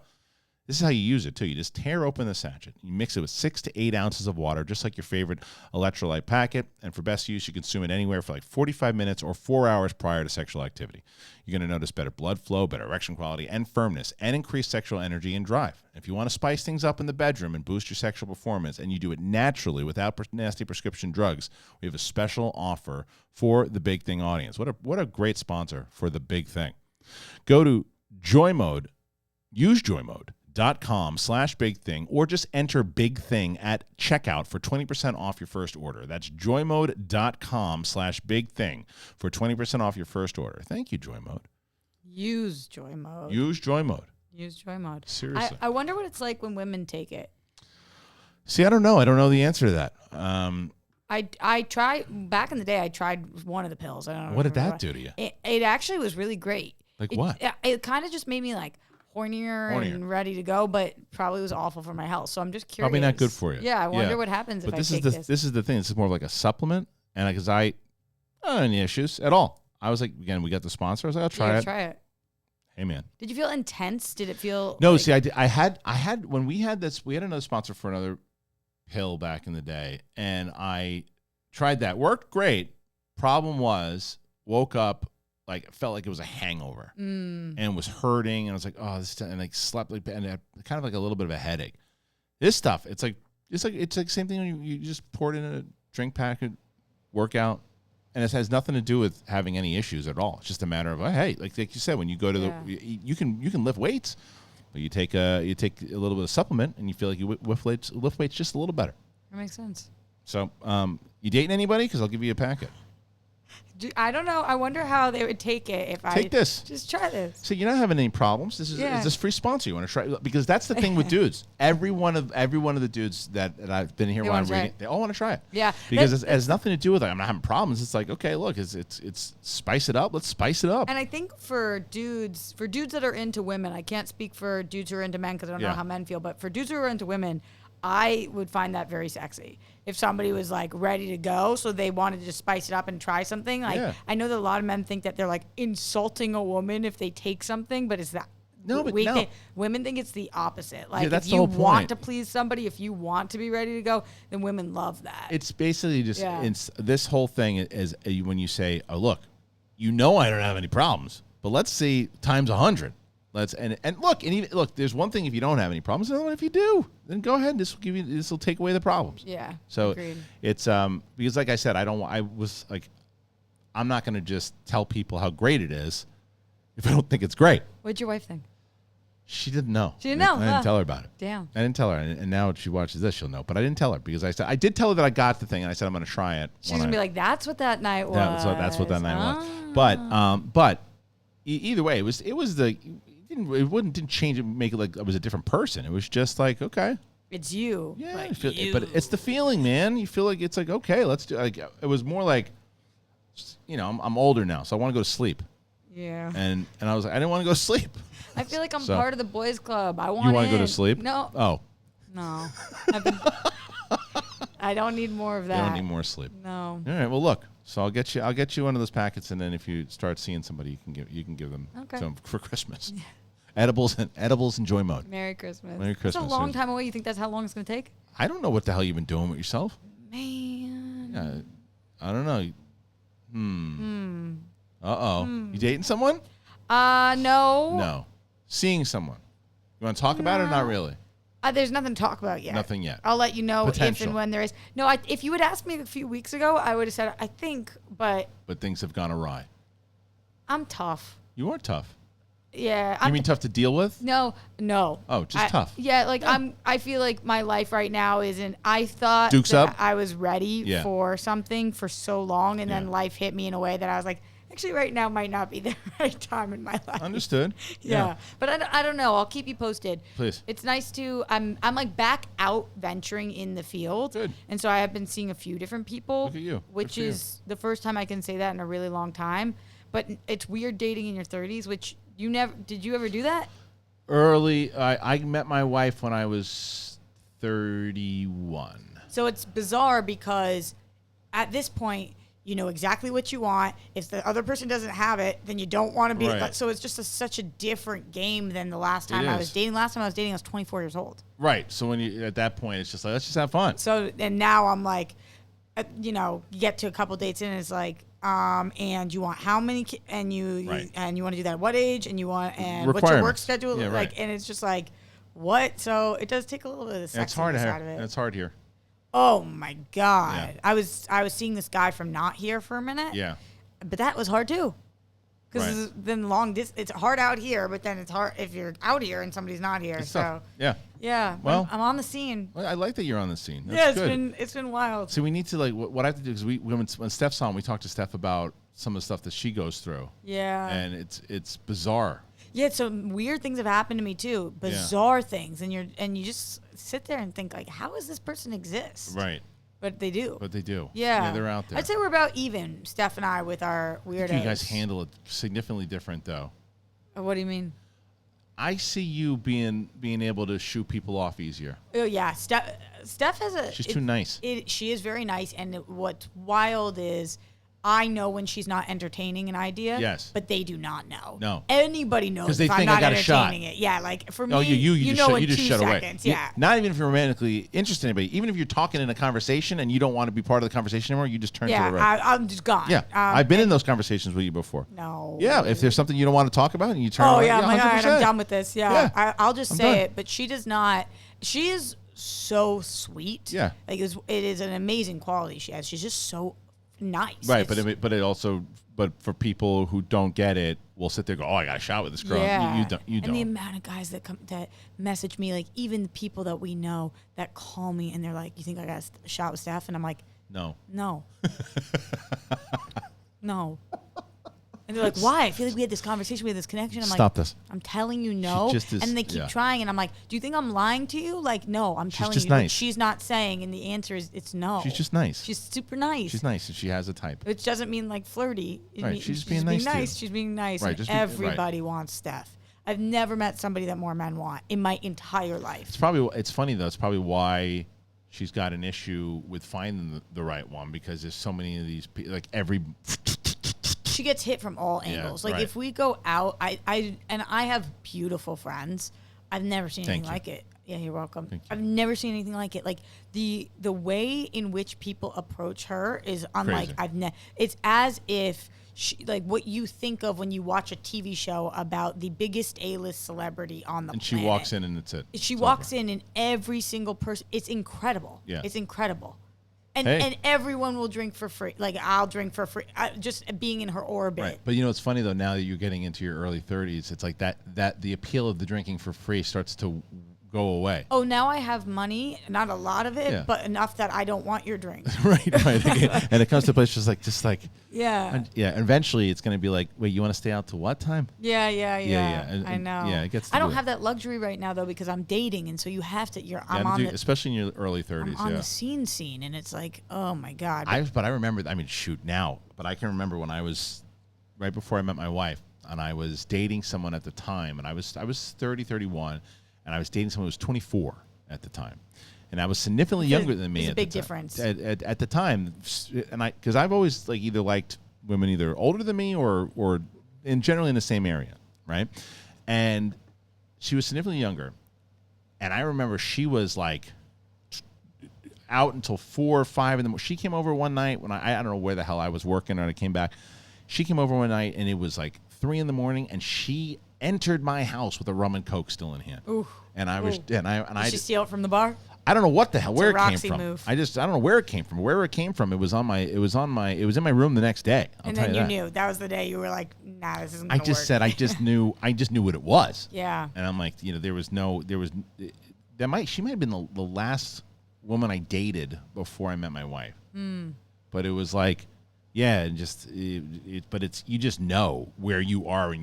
Speaker 1: This is how you use it, too. You just tear open the sachet. You mix it with 6 to 8 ounces of water, just like your favorite electrolyte packet. And for best use, you consume it anywhere for like 45 minutes or 4 hours prior to sexual activity. You're going to notice better blood flow, better erection quality and firmness, and increased sexual energy and drive. If you want to spice things up in the bedroom and boost your sexual performance, and you do it naturally without nasty prescription drugs, we have a special offer for the Big Thing audience. What a great sponsor for the Big Thing. Go to JOYMODE, use JOYMODE.com/Big Thing, or just enter Big Thing at checkout for 20% off your first order. That's JOYMODE.com/Big Thing for 20% off your first order. Thank you, JOYMODE.
Speaker 2: Use JOYMODE.
Speaker 1: Use JOYMODE.
Speaker 2: Use JOYMODE.
Speaker 1: Seriously.
Speaker 2: I wonder what it's like when women take it.
Speaker 1: See, I don't know. I don't know the answer to that.
Speaker 2: I tried back in the day. I tried one of the pills. I don't know.
Speaker 1: What did that do to you?
Speaker 2: It actually was really great.
Speaker 1: Like what?
Speaker 2: It kind of just made me like hornier and ready to go, but probably was awful for my health. So I'm just curious.
Speaker 1: Probably not good for you.
Speaker 2: Yeah, I wonder what happens if I take this.
Speaker 1: This is the thing. This is more like a supplement, and because I don't have any issues at all. I was like, again, we got the sponsor. I was like, I'll try it.
Speaker 2: Try it.
Speaker 1: Hey, man.
Speaker 2: Did you feel intense? Did it feel?
Speaker 1: No, see, I had when we had this, we had another sponsor for another pill back in the day, and I tried that. Worked great. Problem was, woke up. Like, it felt like it was a hangover and was hurting. And I was like, oh, this, and like slept like, and had kind of like a little bit of a headache. This stuff, it's like same thing when you just pour it in a drink packet, workout, and it has nothing to do with having any issues at all. It's just a matter of, hey, like you said, when you go to you can lift weights, but you take a little bit of supplement and you feel like you lift weights just a little better.
Speaker 2: That makes sense.
Speaker 1: So, you dating anybody? Because I'll give you a packet.
Speaker 2: I don't know. I wonder how they would take it if I
Speaker 1: take this.
Speaker 2: Just try this.
Speaker 1: So you're not having any problems. This is this free sponsor. You want to try, because that's the thing with dudes. Every one of the dudes that I've been here while I'm reading, they all want to try it.
Speaker 2: Yeah,
Speaker 1: because it has nothing to do with like, I'm not having problems. It's like, okay, look, it's spice it up. Let's spice it up.
Speaker 2: And I think for dudes that are into women, I can't speak for dudes who are into men because I don't know how men feel, but for dudes who are into women, I would find that very sexy. If somebody was like ready to go, so they wanted to just spice it up and try something. Like I know that a lot of men think that they're like insulting a woman if they take something, but it's that.
Speaker 1: No, but
Speaker 2: women think it's the opposite. Like,
Speaker 1: that's
Speaker 2: if
Speaker 1: the
Speaker 2: you
Speaker 1: whole
Speaker 2: want
Speaker 1: point.
Speaker 2: to please somebody, if you want to be ready to go, then women love that.
Speaker 1: It's basically just this whole thing is when you say, oh, look, I don't have any problems, but let's see times 100. And look. There's one thing if you don't have any problems. Another one if you do, then go ahead. This will take away the problems.
Speaker 2: Yeah.
Speaker 1: So
Speaker 2: agreed.
Speaker 1: it's because like I said, I'm not going to just tell people how great it is if I don't think it's great.
Speaker 2: What'd your wife think?
Speaker 1: She didn't know.
Speaker 2: She didn't know.
Speaker 1: I didn't tell her about it.
Speaker 2: Damn.
Speaker 1: I didn't tell her, and now if she watches this, she'll know. But I didn't tell her because I did tell her that I got the thing, and I said I'm going to try it.
Speaker 2: She's gonna be like, "That's what that night was."
Speaker 1: Yeah, that's what that night was. But either way, it didn't change it, make it like I was a different person. It was just like, okay,
Speaker 2: it's you.
Speaker 1: Yeah, but it's the feeling, man. You feel like it's like, okay, let's do. Like it was more like, I'm older now, so I want to go to sleep.
Speaker 2: Yeah.
Speaker 1: And I was like, I didn't want to go to sleep.
Speaker 2: I feel like I'm part of the boys club. I want.
Speaker 1: You want to go to sleep?
Speaker 2: No.
Speaker 1: Oh.
Speaker 2: No. I don't need more of that.
Speaker 1: You don't need more sleep.
Speaker 2: No.
Speaker 1: All right. Well, look. So I'll get you one of those packets, and then if you start seeing somebody, you can give them to them for Christmas. Yeah. Edibles and Joy Mode.
Speaker 2: Merry Christmas.
Speaker 1: Merry Christmas.
Speaker 2: It's a long time away. You think that's how long it's going to take?
Speaker 1: I don't know what the hell you've been doing with yourself.
Speaker 2: Man.
Speaker 1: Yeah, I don't know. You dating someone?
Speaker 2: No.
Speaker 1: No. Seeing someone. You want to talk about it or not really?
Speaker 2: There's nothing to talk about yet.
Speaker 1: Nothing yet.
Speaker 2: I'll let you know if and when there is. No, if you had asked me a few weeks ago, I would have said, I think, but
Speaker 1: things have gone awry.
Speaker 2: I'm tough.
Speaker 1: You are tough.
Speaker 2: Yeah.
Speaker 1: You mean tough to deal with?
Speaker 2: No.
Speaker 1: Oh, just tough.
Speaker 2: Yeah, like I feel like my life right now isn't. I thought
Speaker 1: Dukes
Speaker 2: that
Speaker 1: up?
Speaker 2: I was ready for something for so long, and then life hit me in a way that I was like, actually, right now might not be the right time in my life.
Speaker 1: Understood.
Speaker 2: Yeah. But I don't know. I'll keep you posted.
Speaker 1: Please.
Speaker 2: It's nice to. I'm like back out venturing in the field.
Speaker 1: Good.
Speaker 2: And so I have been seeing a few different people.
Speaker 1: Look at you.
Speaker 2: Which is the first time I can say that in a really long time. But it's weird dating in your 30s, which you never. Did you ever do that?
Speaker 1: Early. I met my wife when I was 31.
Speaker 2: So it's bizarre because at this point, you know exactly what you want. If the other person doesn't have it, then you don't want to be.
Speaker 1: Right.
Speaker 2: So it's just such a different game than the last time I was dating. Last time I was dating, I was 24 years old.
Speaker 1: Right. So when you at that point, it's just like, let's just have fun.
Speaker 2: So and now I'm like, you get to a couple dates in, and it's like, and you want how many? And you want to do that at what age? And you want what's your work schedule?
Speaker 1: Yeah, right.
Speaker 2: And it's just like, what? So it does take a little bit of the sexiness out of it.
Speaker 1: It's hard here.
Speaker 2: Oh my God!
Speaker 1: Yeah.
Speaker 2: I was seeing this guy from not here for a minute.
Speaker 1: Yeah,
Speaker 2: but that was hard too, because then it's hard out here, but then it's hard if you're out here and somebody's not here.
Speaker 1: It's
Speaker 2: so
Speaker 1: tough. Yeah.
Speaker 2: Well, I'm on the scene.
Speaker 1: Well, I like that you're on the scene. That's good.
Speaker 2: It's been wild.
Speaker 1: So we need to what I have to do is when Steph's on, we talk to Steph about some of the stuff that she goes through.
Speaker 2: Yeah,
Speaker 1: and it's bizarre.
Speaker 2: Yeah, so weird things have happened to me too, bizarre things, and you just sit there and think like, how does this person exist?
Speaker 1: Right.
Speaker 2: But they do.
Speaker 1: Yeah, they're out there.
Speaker 2: I'd say we're about even, Steph and I, with our weirdos.
Speaker 1: You guys handle it significantly different though.
Speaker 2: What do you mean?
Speaker 1: I see you being able to shoot people off easier.
Speaker 2: Oh yeah, Steph has
Speaker 1: She's too nice.
Speaker 2: She is very nice, and what's wild is I know when she's not entertaining an idea.
Speaker 1: Yes.
Speaker 2: But they do not know.
Speaker 1: No.
Speaker 2: Anybody knows
Speaker 1: because they
Speaker 2: if
Speaker 1: think
Speaker 2: I'm not
Speaker 1: I got a shot.
Speaker 2: It. Yeah, like for me,
Speaker 1: you
Speaker 2: know
Speaker 1: you just shut
Speaker 2: seconds.
Speaker 1: away.
Speaker 2: Yeah.
Speaker 1: Not even if you're romantically interested in anybody. Even if you're talking in a conversation and you don't want to be part of the conversation anymore, you just turn to the right.
Speaker 2: I'm just gone.
Speaker 1: Yeah. I've been in those conversations with you before.
Speaker 2: No.
Speaker 1: Yeah. If there's something you don't want to talk about and you turn
Speaker 2: I'm
Speaker 1: away,
Speaker 2: like, all right, I'm done with this.
Speaker 1: Yeah.
Speaker 2: I'll just say it. But she does not. She is so sweet.
Speaker 1: Yeah.
Speaker 2: Like it is an amazing quality she has. She's just so nice.
Speaker 1: Right, but for people who don't get it, will sit there and go, "Oh, I got a shot with this girl."
Speaker 2: Yeah.
Speaker 1: You don't.
Speaker 2: And the amount of guys that message me, like even the people that we know that call me and they're like, "You think I got a shot with Steph?" And I'm like,
Speaker 1: No.
Speaker 2: No. And they're like, "Why? I feel like we had this conversation, we had this connection." I'm
Speaker 1: Stop
Speaker 2: like,
Speaker 1: this.
Speaker 2: I'm telling you no. And they keep trying, and I'm like, "Do you think I'm lying to you?" Like, no, I'm telling you.
Speaker 1: Nice.
Speaker 2: She's not saying, and the answer is it's no.
Speaker 1: She's just nice.
Speaker 2: She's super nice.
Speaker 1: She's nice, and she has a type.
Speaker 2: Which doesn't mean like flirty.
Speaker 1: Right. She's being nice to you.
Speaker 2: She's being nice.
Speaker 1: Right.
Speaker 2: And everybody wants Steph. I've never met somebody that more men want in my entire life.
Speaker 1: It's funny though. It's probably why she's got an issue with finding the right one, because there's so many of these people. Like
Speaker 2: she gets hit from all angles. Like if we go out, I have beautiful friends. I've never seen anything like it. Yeah, you're welcome. I've never seen anything like it. Like the way in which people approach her is unlike. It's as if like what you think of when you watch a TV show about the biggest A-list celebrity on the planet.
Speaker 1: And she walks in and it's it.
Speaker 2: She walks in and every single person, it's incredible.
Speaker 1: Yeah.
Speaker 2: It's incredible. And everyone will drink for free. Like, I'll drink for free. Just being in her orbit.
Speaker 1: Right. But, it's funny, though, now that you're getting into your early 30s, it's like that the appeal of the drinking for free starts to go away.
Speaker 2: Oh, now I have money, not a lot of it, but enough that I don't want your drink.
Speaker 1: right. And it comes to a place just like
Speaker 2: yeah.
Speaker 1: And eventually it's going to be like, wait, you want to stay out to what time?
Speaker 2: Yeah.
Speaker 1: And,
Speaker 2: I know.
Speaker 1: Yeah, it gets.
Speaker 2: I don't have that luxury right now though because I'm dating, and so you have to.
Speaker 1: Especially in your early 30s.
Speaker 2: I'm on the scene, and it's like, oh my god.
Speaker 1: But I remember. I mean, shoot, now. But I can remember when I was right before I met my wife, and I was dating someone at the time, and I was 30, 31. And I was dating someone who was 24 at the time, and I was significantly younger than me.
Speaker 2: There's a big difference
Speaker 1: at the time, and because I've always either liked women either older than me or generally in the same area, right? And she was significantly younger, and I remember she was like out until 4 or 5 in the morning. She came over one night when I don't know where the hell I was working, and I came back. She came over one night, and it was like 3 in the morning, and she entered my house with a rum and coke still in hand.
Speaker 2: Ooh.
Speaker 1: And I was
Speaker 2: Did she steal it from the bar?
Speaker 1: I don't know what the hell where it
Speaker 2: Roxy
Speaker 1: came from.
Speaker 2: Move.
Speaker 1: I don't know where it came from. Where it came from, it was in my room the next day.
Speaker 2: And then you knew that was the day you were like, nah, this isn't gonna work.
Speaker 1: I just knew what it was.
Speaker 2: Yeah.
Speaker 1: And I'm like, she might have been the last woman I dated before I met my wife. But it was like, yeah, and but it's you just know where you are in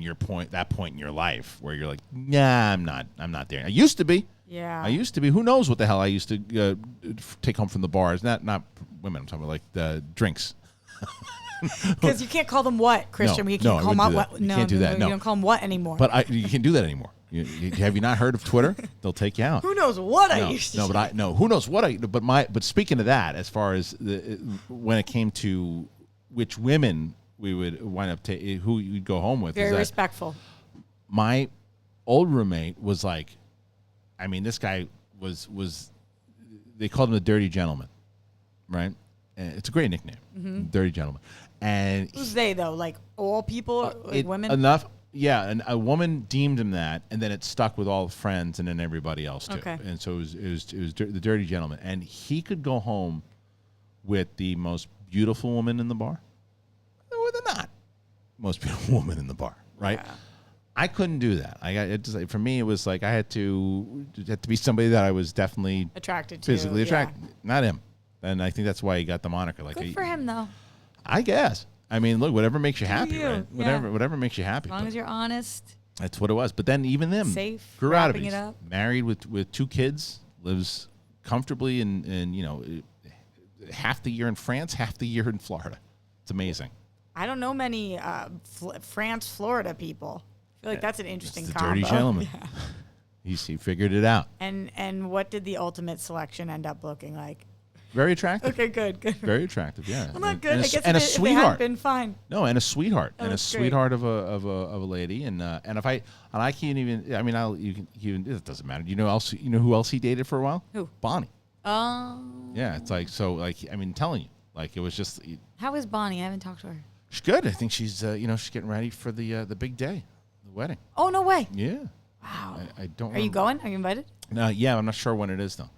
Speaker 1: that point in your life where you're like, nah, I'm not there. I used to be.
Speaker 2: Yeah.
Speaker 1: I used to be. Who knows what the hell I used to take home from the bars? Not women. I'm talking about like the drinks.
Speaker 2: Because you can't call them what, Kristian? You can't call them what?
Speaker 1: No, you can't do that. No,
Speaker 2: you don't call them what anymore.
Speaker 1: But you can't do that anymore. Have you not heard of Twitter? They'll take you out.
Speaker 2: Who knows what I used to?
Speaker 1: No, but who knows what I? But speaking of that, as far as when it came to which women we would wind up who you'd go home with.
Speaker 2: Very respectful.
Speaker 1: My old roommate was like, I mean, this guy was they called him the Dirty Gentleman, right? And it's a great nickname, Dirty Gentleman. And
Speaker 2: who's they though? Like all people, women?
Speaker 1: Enough. Yeah, and a woman deemed him that, and then it stuck with all the friends and then everybody else too.
Speaker 2: Okay.
Speaker 1: And so it was the Dirty Gentleman, and he could go home with the most beautiful woman in the bar, or the not most beautiful woman in the bar, right? Yeah. I couldn't do that. For me, it was like I had to be somebody that I was definitely
Speaker 2: attracted to,
Speaker 1: physically attracted, not him. And I think that's why he got the moniker. Like,
Speaker 2: good for him, though.
Speaker 1: I guess. I mean, look, whatever makes you happy, right? Whatever makes you happy.
Speaker 2: As long as you're honest.
Speaker 1: That's what it was. But then even them
Speaker 2: safe,
Speaker 1: grew out of it. Married with 2 kids, lives comfortably in half the year in France, half the year in Florida. It's amazing.
Speaker 2: I don't know many France, Florida people. I feel like that's an interesting combo.
Speaker 1: Dirty Gentleman. Yeah. He figured it out.
Speaker 2: And what did the ultimate selection end up looking like?
Speaker 1: Very attractive.
Speaker 2: Okay, good.
Speaker 1: Very attractive, yeah.
Speaker 2: Well, not good. I guess
Speaker 1: and a sweetheart.
Speaker 2: Had been fine.
Speaker 1: No, and a sweetheart,
Speaker 2: a
Speaker 1: sweetheart of a lady, and I can't even. I mean, it doesn't matter. You know who else he dated for a while?
Speaker 2: Who?
Speaker 1: Bonnie.
Speaker 2: Oh.
Speaker 1: Yeah, it's like so. Like I mean, telling you, like it was just.
Speaker 2: How is Bonnie? I haven't talked to her.
Speaker 1: She's good. I think she's she's getting ready for the big day, the wedding.
Speaker 2: Oh no way.
Speaker 1: Yeah.
Speaker 2: Wow.
Speaker 1: I don't.
Speaker 2: Are you going? Are you invited?
Speaker 1: No. Yeah, I'm not sure when it is though.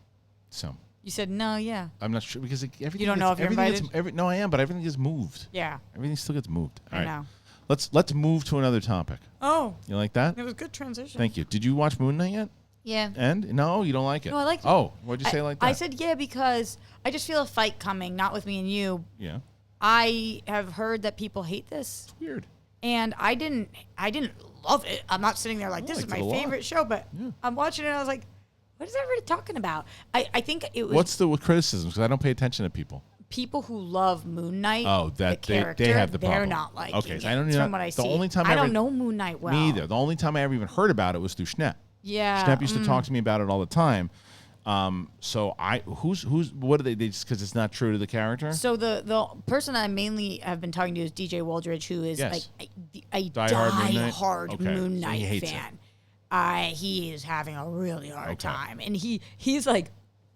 Speaker 1: So.
Speaker 2: You said no, yeah.
Speaker 1: I'm not sure because everything.
Speaker 2: You don't know if you're invited?
Speaker 1: No, I am, but everything gets moved.
Speaker 2: Yeah.
Speaker 1: Everything still gets moved. All
Speaker 2: right.
Speaker 1: Know. Let's move to another topic.
Speaker 2: Oh.
Speaker 1: You like that?
Speaker 2: It was a good transition.
Speaker 1: Thank you. Did you watch Moon Knight yet?
Speaker 2: Yeah.
Speaker 1: And? No, you don't like it?
Speaker 2: No, I liked it.
Speaker 1: Oh, what'd you say like that?
Speaker 2: I said yeah because I just feel a fight coming, not with me and you.
Speaker 1: Yeah.
Speaker 2: I have heard that people hate this.
Speaker 1: It's weird.
Speaker 2: And I didn't love it. I'm not sitting there like, this is my favorite show, but I'm watching it and I was like, what is everybody talking about? I think it was...
Speaker 1: What's the criticisms? Because I don't pay attention to people.
Speaker 2: People who love Moon Knight,
Speaker 1: that
Speaker 2: the character,
Speaker 1: they have the problem.
Speaker 2: They're not liking
Speaker 1: okay, so
Speaker 2: it.
Speaker 1: I don't
Speaker 2: from what I see.
Speaker 1: Only time
Speaker 2: I don't know Moon Knight well.
Speaker 1: Me either. The only time I ever even heard about it was through Schnepp.
Speaker 2: Yeah.
Speaker 1: Schnepp used to talk to me about it all the time. So what are they just because it's not true to the character?
Speaker 2: So the person I mainly have been talking to is DJ Waldridge, who is like a die-hard Moon Knight fan. He is having a really hard time, and he's like,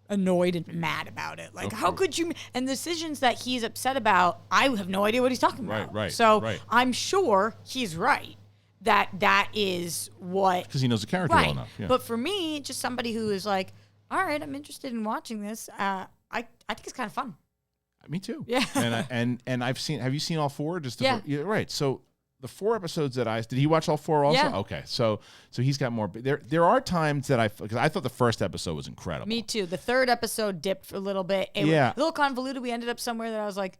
Speaker 2: annoyed and mad about it. Like, how could you? And decisions that he's upset about, I have no idea what he's talking about.
Speaker 1: Right.
Speaker 2: So I'm sure he's right that is what.
Speaker 1: Because he knows the character well enough. Yeah.
Speaker 2: But for me, just somebody who is like, all right, I'm interested in watching this. I think it's kind of fun.
Speaker 1: Me too.
Speaker 2: Yeah.
Speaker 1: And I've seen. Have you seen all 4?
Speaker 2: Yeah.
Speaker 1: Right. So the 4 episodes that did he watch all 4 also?
Speaker 2: Yeah.
Speaker 1: Okay. So he's got more. There are times that because I thought the first episode was incredible.
Speaker 2: Me too. The 3rd episode dipped for a little bit. It was a little convoluted. We ended up somewhere that I was like,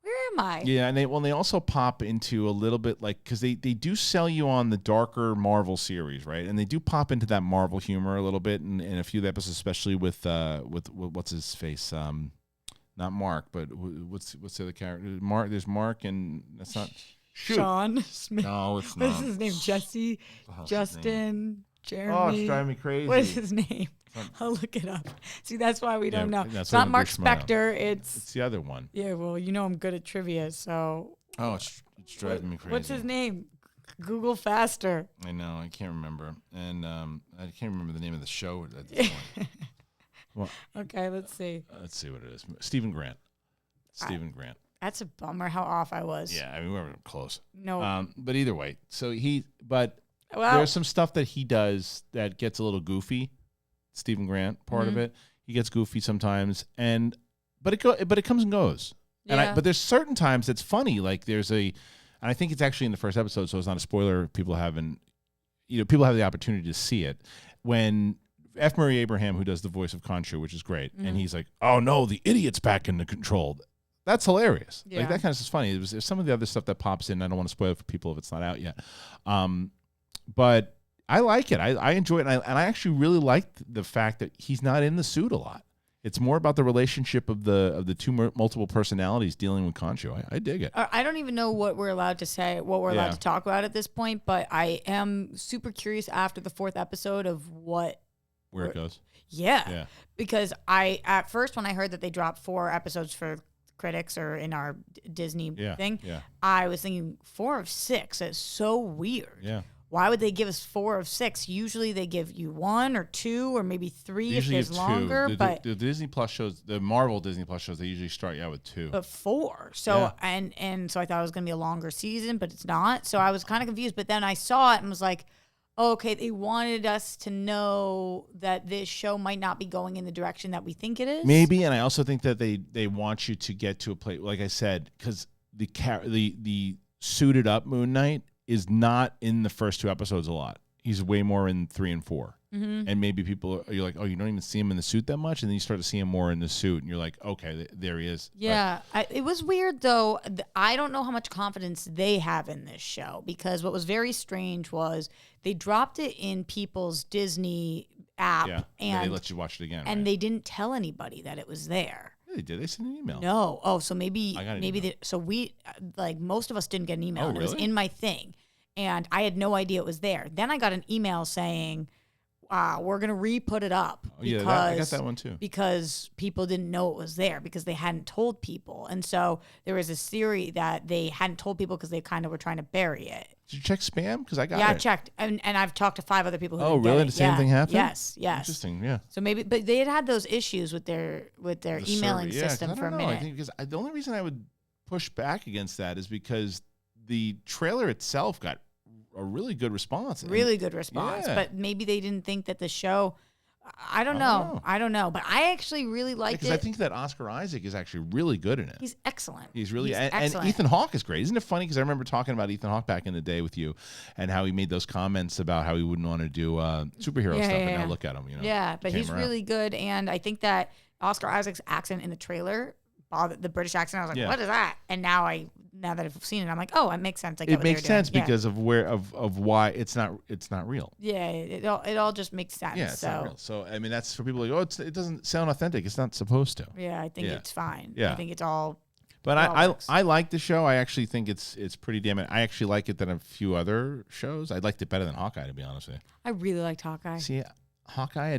Speaker 2: where am I?
Speaker 1: Yeah, and they also pop into a little bit like, because they do sell you on the darker Marvel series, right? And they do pop into that Marvel humor a little bit in a few of the episodes, especially with what's his face, not Mark, but what's the other character? Mark. There's Mark, and that's not. Shoot.
Speaker 2: Sean Smith.
Speaker 1: No, it's not.
Speaker 2: What's his name? Jesse, Justin, Jeremy.
Speaker 1: Oh, it's driving me crazy.
Speaker 2: What is his name? I'll look it up. See, that's why we don't know. It's not Mark Spector. It's
Speaker 1: the other one.
Speaker 2: Yeah, well, I'm good at trivia, so.
Speaker 1: Oh, it's driving me crazy.
Speaker 2: What's his name? Google faster.
Speaker 1: I know. I can't remember. And I can't remember the name of the show at this point. Well,
Speaker 2: okay, let's see.
Speaker 1: Let's see what it is. Stephen Grant. Grant.
Speaker 2: That's a bummer how off I was.
Speaker 1: Yeah, I mean, we were close.
Speaker 2: No.
Speaker 1: But either way, there's some stuff that he does that gets a little goofy. Stephen Grant, part of it. He gets goofy sometimes, but it comes and goes.
Speaker 2: Yeah.
Speaker 1: But there's certain times that's funny. Like and I think it's actually in the first episode, so it's not a spoiler. People have the opportunity to see it when F. Murray Abraham, who does the voice of Khonshu, which is great, and he's like, "Oh no, the idiot's back in the control." That's hilarious.
Speaker 2: Yeah.
Speaker 1: Like that kind of stuff's funny. There's some of the other stuff that pops in. I don't want to spoil it for people if it's not out yet. But I like it. I enjoy it, and I actually really like the fact that he's not in the suit a lot. It's more about the relationship of the two multiple personalities dealing with Khonshu. I dig it.
Speaker 2: I don't even know what we're allowed to say, what we're allowed to talk about at this point, but I am super curious after the 4th episode of where
Speaker 1: it goes.
Speaker 2: Yeah. Because at first when I heard that they dropped 4 episodes for critics or in our Disney thing, I was thinking 4 of 6 is so weird.
Speaker 1: Yeah.
Speaker 2: Why would they give us 4 of 6? Usually they give you 1 or 2 or maybe 3 usually if there's longer. But
Speaker 1: the Disney Plus shows, the Marvel Disney Plus shows, they usually start you out with 2.
Speaker 2: But 4. So and so I thought it was going to be a longer season, but it's not. So I was kind of confused. But then I saw it and was like, oh, okay, they wanted us to know that this show might not be going in the direction that we think it is.
Speaker 1: Maybe, and I also think that they want you to get to a place, like I said, because the suited up Moon Knight is not in the first 2 episodes a lot. He's way more in 3 and 4. Mm-hmm. And maybe you're like, oh, you don't even see him in the suit that much, and then you start to see him more in the suit, and you're like, okay, there he is.
Speaker 2: Yeah, it was weird though. I don't know how much confidence they have in this show, because what was very strange was they dropped it in people's Disney app, and
Speaker 1: they let you watch it again,
Speaker 2: and they didn't tell anybody that it was there.
Speaker 1: Yeah, they did. They sent an email.
Speaker 2: No. Oh, so maybe
Speaker 1: so
Speaker 2: we most of us didn't get an email.
Speaker 1: Oh,
Speaker 2: and
Speaker 1: really?
Speaker 2: It was in my thing, and I had no idea it was there. Then I got an email saying, we're going to re-put it up.
Speaker 1: Because, I got that one too.
Speaker 2: Because people didn't know it was there because they hadn't told people. And so there was this theory that they hadn't told people because they kind of were trying to bury it.
Speaker 1: Did you check spam? Because I got it.
Speaker 2: Yeah, I checked. And I've talked to 5 other people who didn't
Speaker 1: really?
Speaker 2: get it.
Speaker 1: The same thing happened?
Speaker 2: Yes.
Speaker 1: Interesting, yeah.
Speaker 2: So maybe, but they had those issues with their emailing system for a minute.
Speaker 1: I think because the only reason I would push back against that is because the trailer itself got a really good response.
Speaker 2: Really good response. Yeah. But maybe they didn't think that the show, I don't know. But I actually really liked it.
Speaker 1: Because I think that Oscar Isaac is actually really good in it.
Speaker 2: He's excellent.
Speaker 1: He's excellent. And Ethan Hawke is great. Isn't it funny? Because I remember talking about Ethan Hawke back in the day with you and how he made those comments about how he wouldn't want to do superhero stuff. And now look at him.
Speaker 2: Yeah, but he's really good. And I think that Oscar Isaac's accent in the trailer, the British accent, I was like, what is that? And now that I've seen it, I'm like, oh, it makes sense.
Speaker 1: It makes sense because of why it's not real.
Speaker 2: Yeah, it all just makes sense.
Speaker 1: Yeah, it's not real. So I mean, that's for people like, it doesn't sound authentic. It's not supposed to.
Speaker 2: Yeah, I think it's fine.
Speaker 1: Yeah,
Speaker 2: I think it's all.
Speaker 1: But I like the show. I actually think it's pretty damn it. I actually like it than a few other shows. I liked it better than Hawkeye, to be honest with you.
Speaker 2: I really liked Hawkeye.
Speaker 1: See, Hawkeye,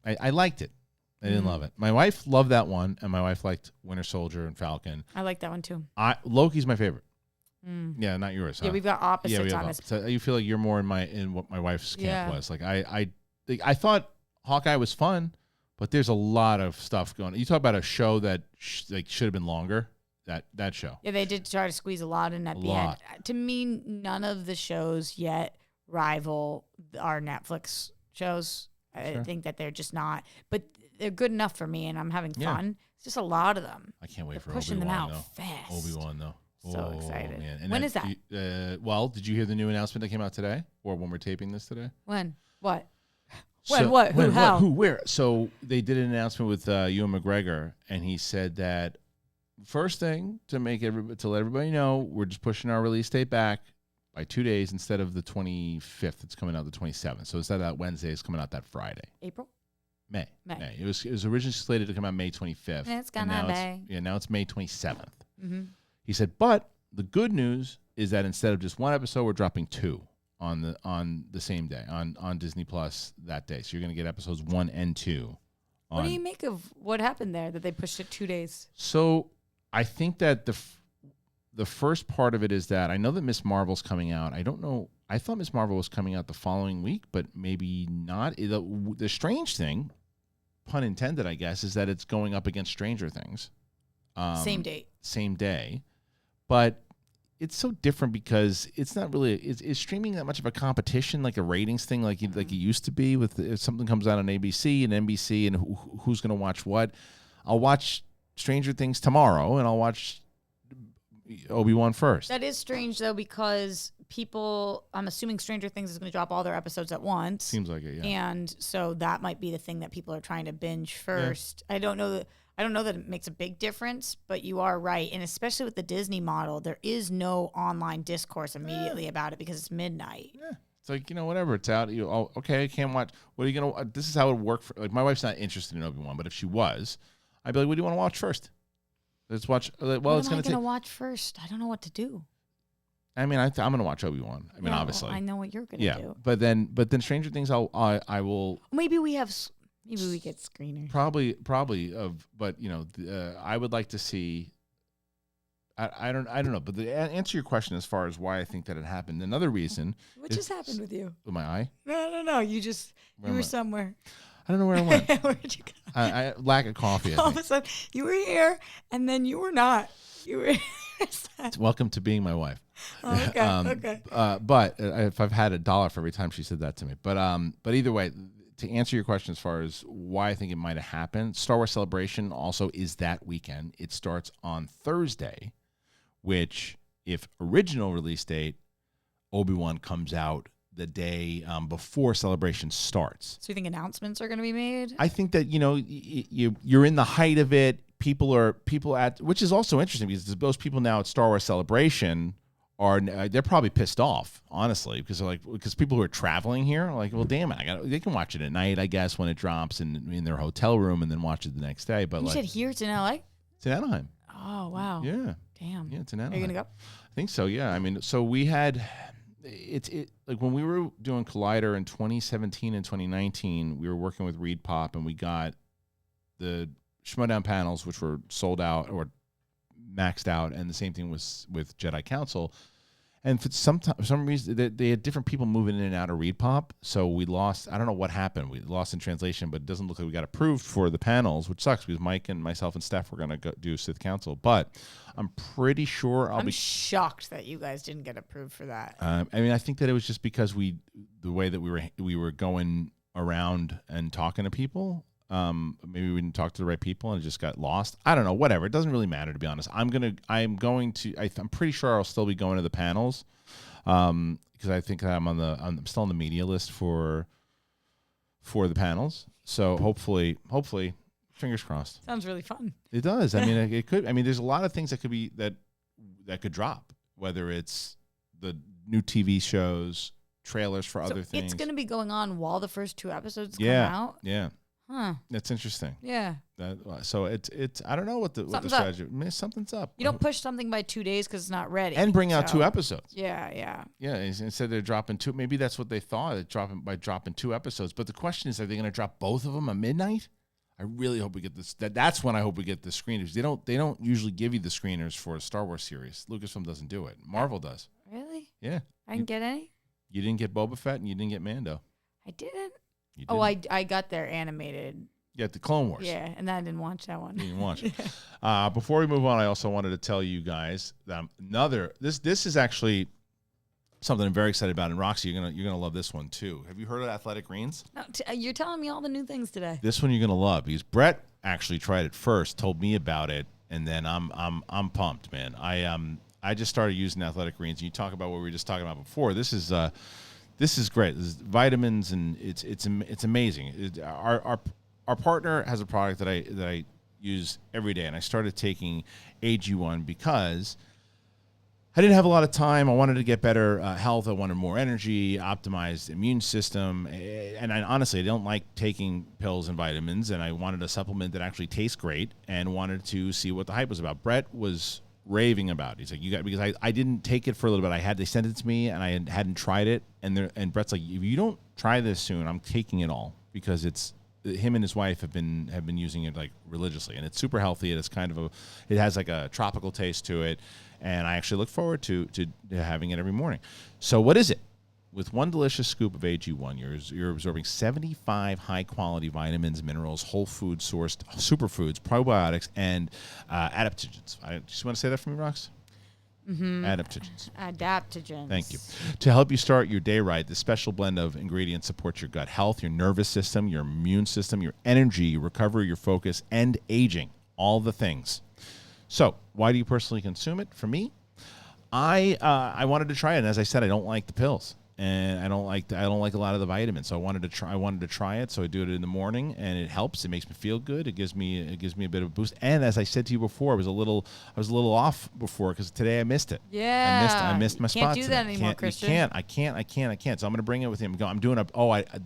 Speaker 1: I liked it. I didn't love it. My wife loved that one, and my wife liked Winter Soldier and Falcon.
Speaker 2: I like that one too.
Speaker 1: Loki's my favorite. Yeah, not yours.
Speaker 2: Yeah, we've got opposites on this.
Speaker 1: So you feel like you're more in what my wife's camp was. Like I thought Hawkeye was fun, But there's a lot of stuff going on. You talk about a show that should have been longer. That show.
Speaker 2: Yeah, they did try to squeeze a lot in at the end. To me, none of the shows yet rival our Netflix shows. I think that they're just not. But they're good enough for me, and I'm having fun. It's just a lot of them.
Speaker 1: I can't wait for
Speaker 2: pushing
Speaker 1: Obi-Wan,
Speaker 2: them out fast.
Speaker 1: Obi-Wan, though.
Speaker 2: So excited.
Speaker 1: Man. And
Speaker 2: when is that?
Speaker 1: Well, did you hear the new announcement that came out today? Or when we're taping this today?
Speaker 2: When? What? When? What? Who? How?
Speaker 1: Who? Where? So they did an announcement with Ewan McGregor, and he said that first thing to let everybody know, we're just pushing our release date back by 2 days instead of the 25th. It's coming out the 27th. So instead of that Wednesday, it's coming out that Friday.
Speaker 2: April?
Speaker 1: May. It was originally slated to come out May 25th.
Speaker 2: It's gonna be.
Speaker 1: Now it's May 27th.
Speaker 2: Mm-hmm.
Speaker 1: He said, but the good news is that instead of just one episode, we're dropping 2 on the same day on Disney Plus that day. So you're going to get episodes 1 and 2.
Speaker 2: What do you make of what happened there that they pushed it 2 days?
Speaker 1: So I think that the first part of it is that I know that Miss Marvel's coming out. I don't know. I thought Miss Marvel was coming out the following week, but maybe not. The strange thing, pun intended, I guess, is that it's going up against Stranger Things.
Speaker 2: Same date. Same day.
Speaker 1: But it's so different because it's not really is streaming that much of a competition, like a ratings thing, like it used to be. With if something comes out on ABC and NBC, and who's going to watch what. I'll watch Stranger Things tomorrow, and I'll watch Obi-Wan first.
Speaker 2: That is strange though, because people, I'm assuming Stranger Things is going to drop all their episodes at once.
Speaker 1: Seems like it, yeah.
Speaker 2: And so that might be the thing that people are trying to binge first. Yeah. I don't know that it makes a big difference, but you are right. And especially with the Disney model, there is no online discourse immediately about it because it's midnight.
Speaker 1: Yeah. It's like, whatever, it's out. Okay, I can't watch. What are you going to, this is how it would work. Like, my wife's not interested in Obi-Wan, but if she was, I'd be like, what do you want to watch first? Let's watch. Well, it's going
Speaker 2: to watch first. I don't know what to do.
Speaker 1: I mean, I'm going to watch Obi-Wan. I mean, obviously.
Speaker 2: Well, I know what you're going to do.
Speaker 1: But then Stranger Things, I will.
Speaker 2: Maybe we get screeners.
Speaker 1: Probably but I would like to see. I don't know. But to answer your question as far as why I think that it happened, another reason.
Speaker 2: What just happened with you?
Speaker 1: With my eye?
Speaker 2: No. You were somewhere.
Speaker 1: I don't know where I went.
Speaker 2: Where'd you go?
Speaker 1: I lack of coffee.
Speaker 2: All of a sudden, you were here, and then you were not. You were.
Speaker 1: Welcome to being my wife.
Speaker 2: Oh, okay.
Speaker 1: But if I've had $1 for every time she said that to me. But either way, to answer your question as far as why I think it might have happened, Star Wars Celebration also is that weekend. It starts on Thursday, which, if original release date, Obi-Wan comes out the day before Celebration starts.
Speaker 2: So you think announcements are going to be made?
Speaker 1: I think that, you're in the height of it. People at, which is also interesting because those people now at Star Wars Celebration they're probably pissed off, honestly, because people who are traveling here are like, well, damn it, they can watch it at night, I guess, when it drops in their hotel room and then watch it the next day. But
Speaker 2: you said here, it's in LA?
Speaker 1: It's in Anaheim.
Speaker 2: Oh, wow.
Speaker 1: Yeah.
Speaker 2: Damn.
Speaker 1: Yeah, it's in Anaheim.
Speaker 2: Are you gonna go?
Speaker 1: I think so. Yeah. I mean, so we had it like when we were doing Collider in 2017 and 2019, we were working with Reed Pop, and we got the SCHMOEDOWN panels, which were sold out or maxed out, and the same thing was with Jedi Council. And for some reason, they had different people moving in and out of Reed Pop, so we lost. I don't know what happened. We lost in translation, but it doesn't look like we got approved for the panels, which sucks because Mike and myself and Steph were going to go do Sith Council. But I'm pretty sure
Speaker 2: I'm shocked that you guys didn't get approved for that.
Speaker 1: I mean, I think that it was just because the way that we were going around and talking to people. Maybe we didn't talk to the right people and it just got lost. I don't know. Whatever. It doesn't really matter, to be honest. I'm pretty sure I'll still be going to the panels, because I think that I'm still on the media list for the panels. So hopefully, fingers crossed.
Speaker 2: Sounds really fun.
Speaker 1: It does. I mean, it could. I mean, there's a lot of things that could be that could drop. Whether it's the new TV shows, trailers for other things.
Speaker 2: It's going to be going on while the first 2 episodes come out.
Speaker 1: Yeah.
Speaker 2: Huh.
Speaker 1: That's interesting.
Speaker 2: Yeah.
Speaker 1: So it's I don't know what the strategy. Something's up.
Speaker 2: You don't push something by 2 days because it's not ready.
Speaker 1: And bring out 2 episodes.
Speaker 2: Yeah.
Speaker 1: Yeah. Instead they're dropping 2. Maybe that's what they thought. Dropping 2 episodes. But the question is, are they going to drop both of them at midnight? I really hope we get this. That's when I hope we get the screeners. They don't usually give you the screeners for a Star Wars series. Lucasfilm doesn't do it. Marvel does.
Speaker 2: Really?
Speaker 1: Yeah.
Speaker 2: I didn't get any.
Speaker 1: You didn't get Boba Fett and you didn't get Mando.
Speaker 2: I didn't. Oh, I got their animated
Speaker 1: Yeah, the Clone Wars.
Speaker 2: Yeah, and I didn't watch that one.
Speaker 1: You didn't watch it. Before we move on, I also wanted to tell you guys that this is actually something I'm very excited about. And Roxy, you're gonna love this one too. Have you heard of Athletic Greens?
Speaker 2: No, you're telling me all the new things today.
Speaker 1: This one you're gonna love because Brett actually tried it first, told me about it, and then I'm pumped, man. I just started using Athletic Greens. And you talk about what we were just talking about before. This is great. This is vitamins, and it's amazing. Our partner has a product that I use every day, and I started taking AG1 because I didn't have a lot of time. I wanted to get better health. I wanted more energy, optimized immune system, and honestly, I don't like taking pills and vitamins, and I wanted a supplement that actually tastes great and wanted to see what the hype was about. Brett was raving about it. He's like, because I didn't take it for a little bit. They sent it to me, and I hadn't tried it, and Brett's like, if you don't try this soon, I'm taking it all because him and his wife have been using it like religiously, and it's super healthy. And it's it has like a tropical taste to it, and I actually look forward to having it every morning. So what is it? With one delicious scoop of AG1, you're absorbing 75 high-quality vitamins, minerals, whole food sourced superfoods, probiotics, and adaptogens. I just want to say that for me, Rox? Mm-hmm. Adaptogens. Thank you. To help you start your day right, this special blend of ingredients supports your gut health, your nervous system, your immune system, your energy, your recovery, your focus, and aging. All the things. So, why do you personally consume it? For me, I wanted to try it, and as I said, I don't like the pills. And I don't like a lot of the vitamins, so I wanted to try it. So I do it in the morning, and it helps. It makes me feel good. It gives me a bit of a boost. And as I said to you before, I was a little off before because today I missed it.
Speaker 2: Yeah,
Speaker 1: I missed my spot.
Speaker 2: Can't do that anymore, Kristian.
Speaker 1: I can't. So I'm going to bring it with me. I'm doing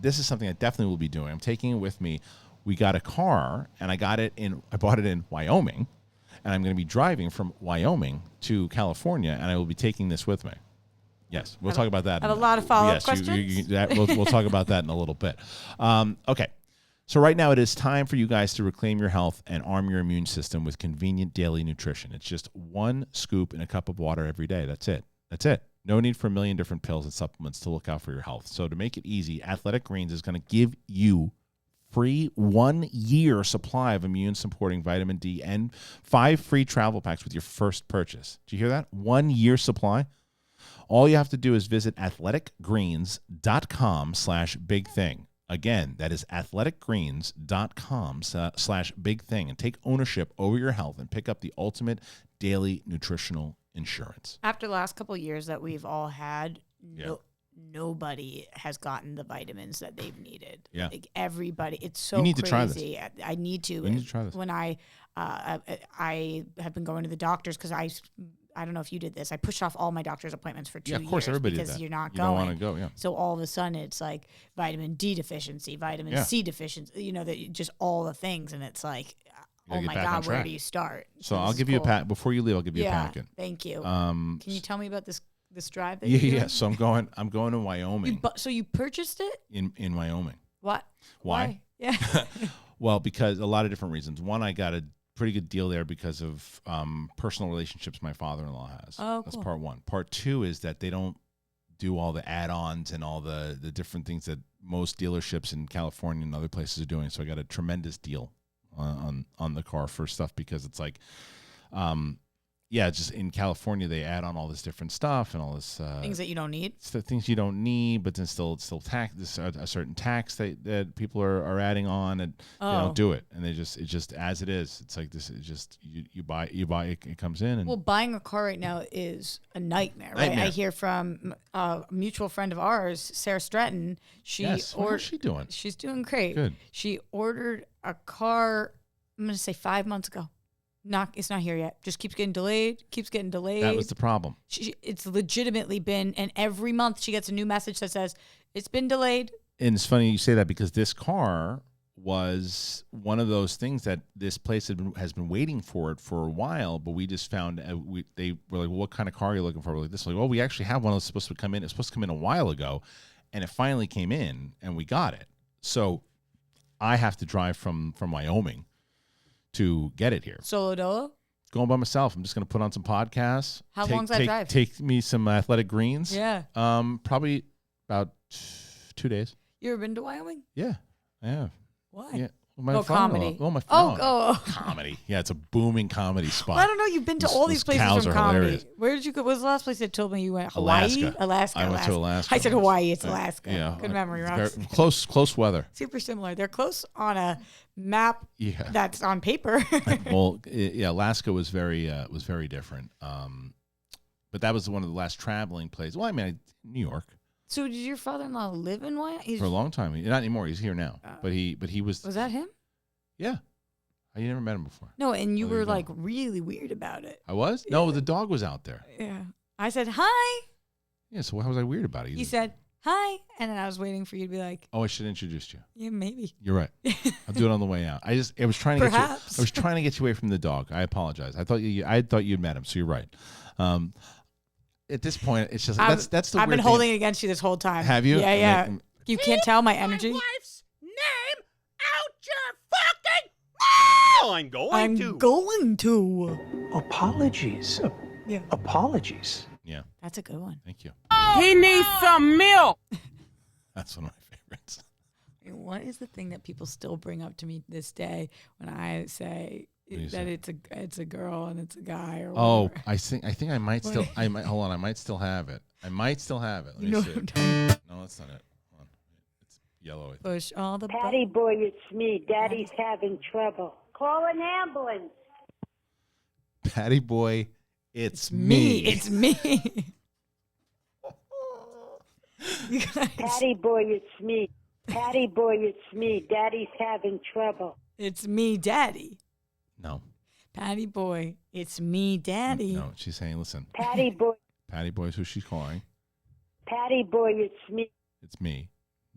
Speaker 1: this is something I definitely will be doing. I'm taking it with me. We got a car, and I bought it in Wyoming, and I'm going to be driving from Wyoming to California, and I will be taking this with me. Yes, we'll talk about that.
Speaker 2: I have a lot of follow-up questions.
Speaker 1: We'll talk about that in a little bit. Okay, so right now it is time for you guys to reclaim your health and arm your immune system with convenient daily nutrition. It's just one scoop in a cup of water every day. That's it. No need for a million different pills and supplements to look out for your health. So to make it easy, Athletic Greens is going to give you free 1 year supply of immune-supporting vitamin D and 5 free travel packs with your first purchase. Did you hear that? 1 year supply. All you have to do is visit athleticgreens.com/bigthing. Again, that is athleticgreens.com/bigthing, and take ownership over your health and pick up the ultimate daily nutritional insurance.
Speaker 2: After the last couple of years that we've all had, nobody has gotten the vitamins that they've needed.
Speaker 1: Yeah.
Speaker 2: Like everybody, it's so
Speaker 1: you need
Speaker 2: crazy.
Speaker 1: To try this.
Speaker 2: I need to.
Speaker 1: You need to try this.
Speaker 2: When I have been going to the doctors because I don't know if you did this. I pushed off all my doctor's appointments for 2 years.
Speaker 1: Yeah, of course, everybody did that.
Speaker 2: Because you're not
Speaker 1: you
Speaker 2: going.
Speaker 1: You don't want to go, yeah.
Speaker 2: So all of a sudden, it's like vitamin D deficiency, vitamin C deficiency, just all the things. And it's like, oh my God, where do you start?
Speaker 1: So I'll give you a pack. Before you leave, I'll give you a packet.
Speaker 2: Thank you. Can you tell me about this drive that you're doing?
Speaker 1: So I'm going to Wyoming.
Speaker 2: So you purchased it?
Speaker 1: In Wyoming.
Speaker 2: What?
Speaker 1: Why?
Speaker 2: Yeah.
Speaker 1: Well, because a lot of different reasons. One, I got a pretty good deal there because of personal relationships my father-in-law has.
Speaker 2: Oh,
Speaker 1: That's part one. Part two is that they don't do all the add-ons and all the different things that most dealerships in California and other places are doing. So I got a tremendous deal on the car for stuff because it's like, just in California they add on all this different stuff and all this
Speaker 2: things that you don't need.
Speaker 1: It's the things you don't need, but then still tax. There's a certain tax that people are adding on, and they don't do it, and it's just as it is. It's like this is just you buy it comes in. And
Speaker 2: well, buying a car right now is a nightmare, right? I hear from a mutual friend of ours, Sarah Stratton.
Speaker 1: What is she doing?
Speaker 2: She's doing great.
Speaker 1: Good.
Speaker 2: She ordered a car. I'm going to say 5 months ago. It's not here yet. Just keeps getting delayed. That
Speaker 1: was the problem.
Speaker 2: It's legitimately been, and every month she gets a new message that says it's been delayed.
Speaker 1: And it's funny you say that because this car was one of those things that this place has been waiting for it for a while, but we just found they were like, well, what kind of car are you looking for? We're like this. Like, well, we actually have one that's supposed to come in. It's supposed to come in a while ago, and it finally came in, and we got it. So I have to drive from Wyoming to get it here.
Speaker 2: Solo dolo?
Speaker 1: Going by myself. I'm just going to put on some podcasts.
Speaker 2: How long's that drive?
Speaker 1: Take me some Athletic Greens.
Speaker 2: Yeah.
Speaker 1: Probably about 2 days.
Speaker 2: You ever been to Wyoming?
Speaker 1: Yeah, I have.
Speaker 2: Why?
Speaker 1: Yeah,
Speaker 2: Comedy.
Speaker 1: Comedy. Yeah, it's a booming comedy spot.
Speaker 2: Well, I don't know. You've been to all these places from comedy.
Speaker 1: Hilarious.
Speaker 2: Where did you go? What was the last place that told me you went? Hawaii? Alaska.
Speaker 1: I went to Alaska.
Speaker 2: I said Hawaii. It's Alaska.
Speaker 1: Yeah.
Speaker 2: Good memory, Rox.
Speaker 1: Close weather.
Speaker 2: Super similar. They're close on a map that's on paper.
Speaker 1: Well, Alaska was very different. But that was one of the last traveling places. Well, I mean, New York.
Speaker 2: So did your father-in-law live in Wyoming?
Speaker 1: For a long time. Not anymore. He's here now. But he was.
Speaker 2: Was that him?
Speaker 1: Yeah. I never met him before.
Speaker 2: No, and you were like really weird about it.
Speaker 1: I was?
Speaker 2: Yeah.
Speaker 1: No, the dog was out there.
Speaker 2: Yeah. I said, hi.
Speaker 1: Yeah, so how was I weird about it?
Speaker 2: You said, hi. And then I was waiting for you to be like.
Speaker 1: Oh, I should have introduced you.
Speaker 2: Yeah, maybe.
Speaker 1: You're right. I'll do it on the way out. I was trying to get you. I was trying to get you away from the dog. I apologize. I thought you'd met him, so you're right. At this point, it's just that's the.
Speaker 2: I've been holding it against you this whole time.
Speaker 1: Have you?
Speaker 2: Yeah. You can't tell my energy.
Speaker 3: My wife's name out your fucking. Oh, I'm going to.
Speaker 4: Apologies.
Speaker 2: Yeah.
Speaker 4: Apologies.
Speaker 1: Yeah.
Speaker 2: That's a good one.
Speaker 1: Thank you.
Speaker 5: He needs some milk.
Speaker 1: That's one of my favorites.
Speaker 2: What is the thing that people still bring up to me this day when I say that it's a girl and it's a guy or whatever?
Speaker 1: Oh, I think I might still. Hold on. I might still have it. Let me see. No, that's not it. Hold on. It's yellow.
Speaker 2: Push all the.
Speaker 6: Patty boy, it's me. Daddy's having trouble. Call an ambulance.
Speaker 1: Patty boy, it's me.
Speaker 2: It's me. You guys.
Speaker 6: Patty boy, it's me. Patty boy, it's me. Daddy's having trouble.
Speaker 2: It's me, Daddy.
Speaker 1: No.
Speaker 2: Patty boy, it's me, Daddy.
Speaker 1: No, she's saying, listen.
Speaker 6: Patty boy.
Speaker 1: Patty boy is who she's calling.
Speaker 6: Patty boy, it's me.
Speaker 1: It's me.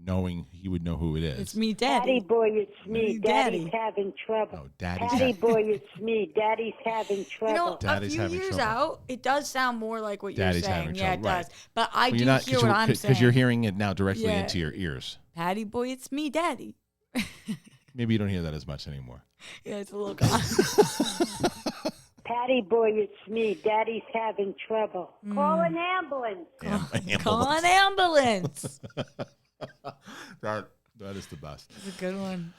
Speaker 1: Knowing he would know who it is.
Speaker 2: It's me, Daddy.
Speaker 6: Patty boy, it's me. Daddy's having trouble.
Speaker 1: No, Daddy's
Speaker 6: Patty boy, it's me. Daddy's having trouble.
Speaker 2: You know,
Speaker 1: Daddy's
Speaker 2: a few years
Speaker 1: trouble.
Speaker 2: out, it does sound more like what
Speaker 1: Daddy's
Speaker 2: you're saying.
Speaker 1: having
Speaker 2: Yeah,
Speaker 1: trouble,
Speaker 2: it
Speaker 1: right.
Speaker 2: does. But I do hear what I'm saying.
Speaker 1: Because you're hearing it now directly
Speaker 2: Yeah.
Speaker 1: into your ears.
Speaker 2: Patty boy, it's me, Daddy.
Speaker 1: Maybe you don't hear that as much anymore.
Speaker 2: Yeah, it's a little gone.
Speaker 6: Patty boy, it's me. Daddy's having trouble. Call an ambulance.
Speaker 2: Call an ambulance.
Speaker 1: That is the best.
Speaker 2: That's a good one.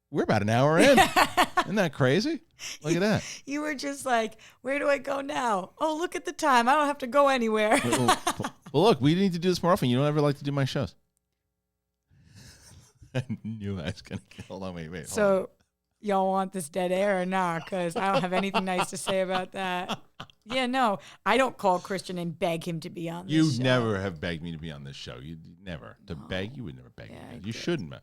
Speaker 1: We're about an hour in. Isn't that crazy? Look at that.
Speaker 2: You were just like, where do I go now? Oh, look at the time. I don't have to go anywhere.
Speaker 1: Well, look, we need to do this more often. You don't ever like to do my shows. I knew I was going to kill. Hold on, wait.
Speaker 2: So, y'all want this dead air or not? Because I don't have anything nice to say about that. Yeah, no, I don't call Kristian and beg him to be on this show.
Speaker 1: You never have begged me to be on this show. You never. To beg, you would never beg me. You shouldn't.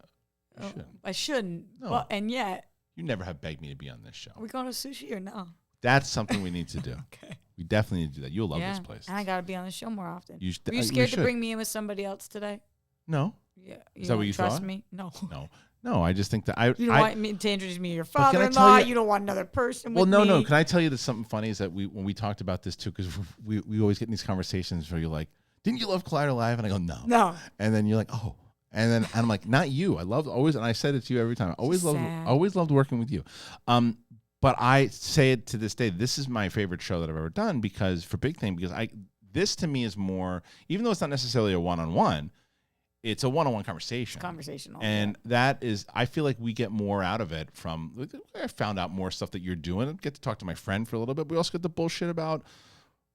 Speaker 2: I shouldn't.
Speaker 1: No.
Speaker 2: Well, and yet.
Speaker 1: You never have begged me to be on this show.
Speaker 2: Are we going to sushi or no?
Speaker 1: That's something we need to do.
Speaker 2: Okay.
Speaker 1: We definitely need to do that. You'll love this place.
Speaker 2: And I got to be on the show more often.
Speaker 1: Were
Speaker 2: you scared to bring me in with somebody else today?
Speaker 1: No.
Speaker 2: Yeah.
Speaker 1: Is that what you
Speaker 2: trust
Speaker 1: thought?
Speaker 2: Me? No.
Speaker 1: No, I just think that
Speaker 2: You don't want me to introduce me to your
Speaker 1: can I tell
Speaker 2: father-in-law.
Speaker 1: you-
Speaker 2: You don't want another person with
Speaker 1: Well,
Speaker 2: me.
Speaker 1: no. Can I tell you that something funny is that when we talked about this too, because we always get in these conversations where you're like, didn't you love Collider Live? And I go, no.
Speaker 2: No.
Speaker 1: And then you're like, oh. And I'm like, not you. I loved always, and I said it to you every time. I always loved working with you. But I say it to this day, this is my favorite show that I've ever done because this to me is more, even though it's not necessarily a one-on-one, it's a one-on-one conversation.
Speaker 2: Conversational.
Speaker 1: And that is, I feel like we get more out of it from, I found out more stuff that you're doing. I get to talk to my friend for a little bit. We also get the bullshit about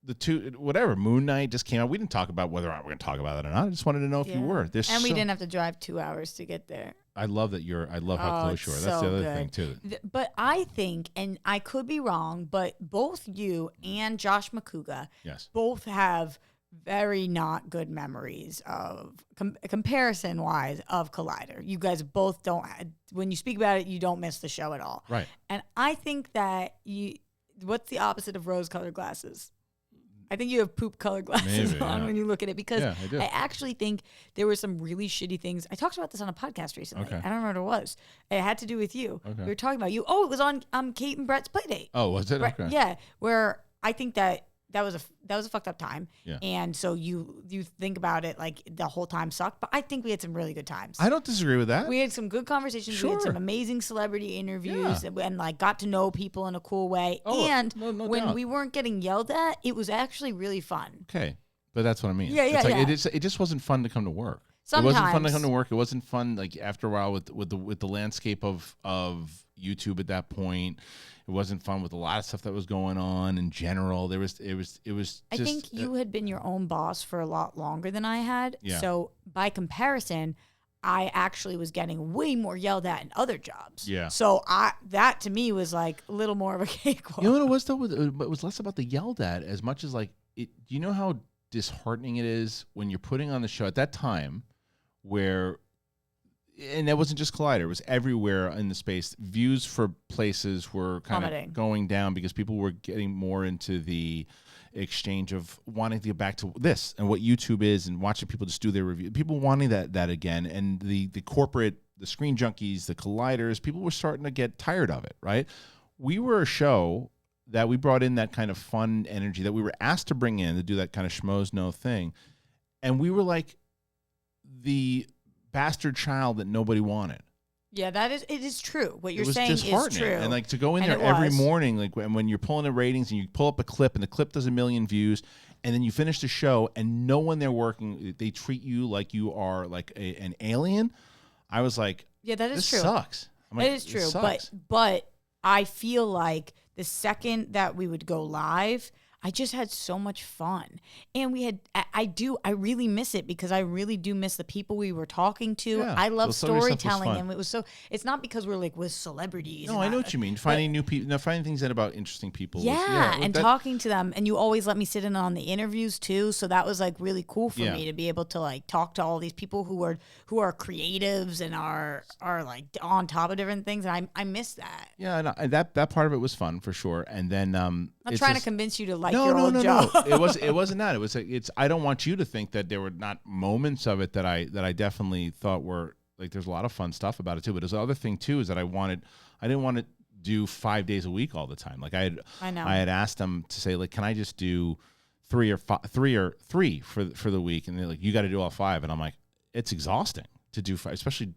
Speaker 1: Moon Knight just came out. We didn't talk about whether or not we're going to talk about it or not. I just wanted to know if you were.
Speaker 2: We didn't have to drive 2 hours to get there.
Speaker 1: I love how close you are. That's the other thing too.
Speaker 2: But I think, and I could be wrong, but both you and Josh McCouga both have very not good memories of comparison-wise of Collider. You guys both don't. When you speak about it, you don't miss the show at all.
Speaker 1: Right.
Speaker 2: And I think that what's the opposite of rose-colored glasses? I think you have poop-colored glasses on when you look at it because I actually think there were some really shitty things. I talked about this on a podcast recently. Okay. I don't remember what it was. It had to do with you. Okay. We were talking about you. Oh, it was on Kate and Brett's Playdate.
Speaker 1: Oh, was it? Okay.
Speaker 2: Yeah, where I think that was a fucked up time. Yeah. And so you think about it like the whole time sucked, but I think we had some really good times.
Speaker 1: I don't disagree with that.
Speaker 2: We had some good conversations. Sure. We had some amazing celebrity interviews and like got to know people in a cool way. Oh, and when doubt. We weren't getting yelled at, it was actually really fun.
Speaker 1: Okay. But that's what I mean.
Speaker 2: Yeah.
Speaker 1: It just wasn't fun to come to work.
Speaker 2: Sometimes.
Speaker 1: It wasn't fun to come to work. It wasn't fun like after a while with the landscape of YouTube at that point. It wasn't fun with a lot of stuff that was going on in general. It was just,
Speaker 2: I think you had been your own boss for a lot longer than I had.
Speaker 1: Yeah.
Speaker 2: So by comparison, I actually was getting way more yelled at in other jobs.
Speaker 1: Yeah.
Speaker 2: So that to me was like a little more of a cakewalk.
Speaker 1: You know what it was though? It was less about the yelled at as much as like it. You know how disheartening it is when you're putting on the show at that time, where, and that wasn't just Collider. It was everywhere in the space. Views for places were kind of going down because people were getting more into the exchange of wanting to get back to this and what YouTube is and watching people just do their review. People wanting that again. And the corporate, the screen junkies, the Colliders, people were starting to get tired of it, right? We were a show that we brought in that kind of fun energy that we were asked to bring in to do that kind of schmoes thing. And we were like the bastard child that nobody wanted.
Speaker 2: Yeah, it is true. What you're saying is true.
Speaker 1: And like to go in there every morning, like when you're pulling the ratings and you pull up a clip and the clip does 1 million views, and then you finish the show and no one there working, they treat you like you are like an alien. I was like,
Speaker 2: yeah, that is
Speaker 1: this
Speaker 2: true.
Speaker 1: Sucks.
Speaker 2: It is true. But I feel like the second that we would go live, I just had so much fun. And I really miss it because I really do miss the people we were talking to.
Speaker 1: Yeah,
Speaker 2: I love storytelling, and it's not because we're like with celebrities.
Speaker 1: No, I know what you mean. Finding new people, finding things out about interesting people.
Speaker 2: And talking to them. And you always let me sit in on the interviews too. So that was like really cool for me to be able to like talk to all these people who are creatives and are like on top of different things. And I miss that.
Speaker 1: Yeah, and that part of it was fun for sure. And then
Speaker 2: I'm trying to convince you to like
Speaker 1: no,
Speaker 2: your old job.
Speaker 1: It wasn't that. It's I don't want you to think that there were not moments of it that I definitely thought were like there's a lot of fun stuff about it too. But there's the other thing too is that I didn't want to do 5 days a week all the time. Like I had asked them to say like, can I just do three for the week? And they're like, you got to do all 5. And I'm like, it's exhausting to do 5, especially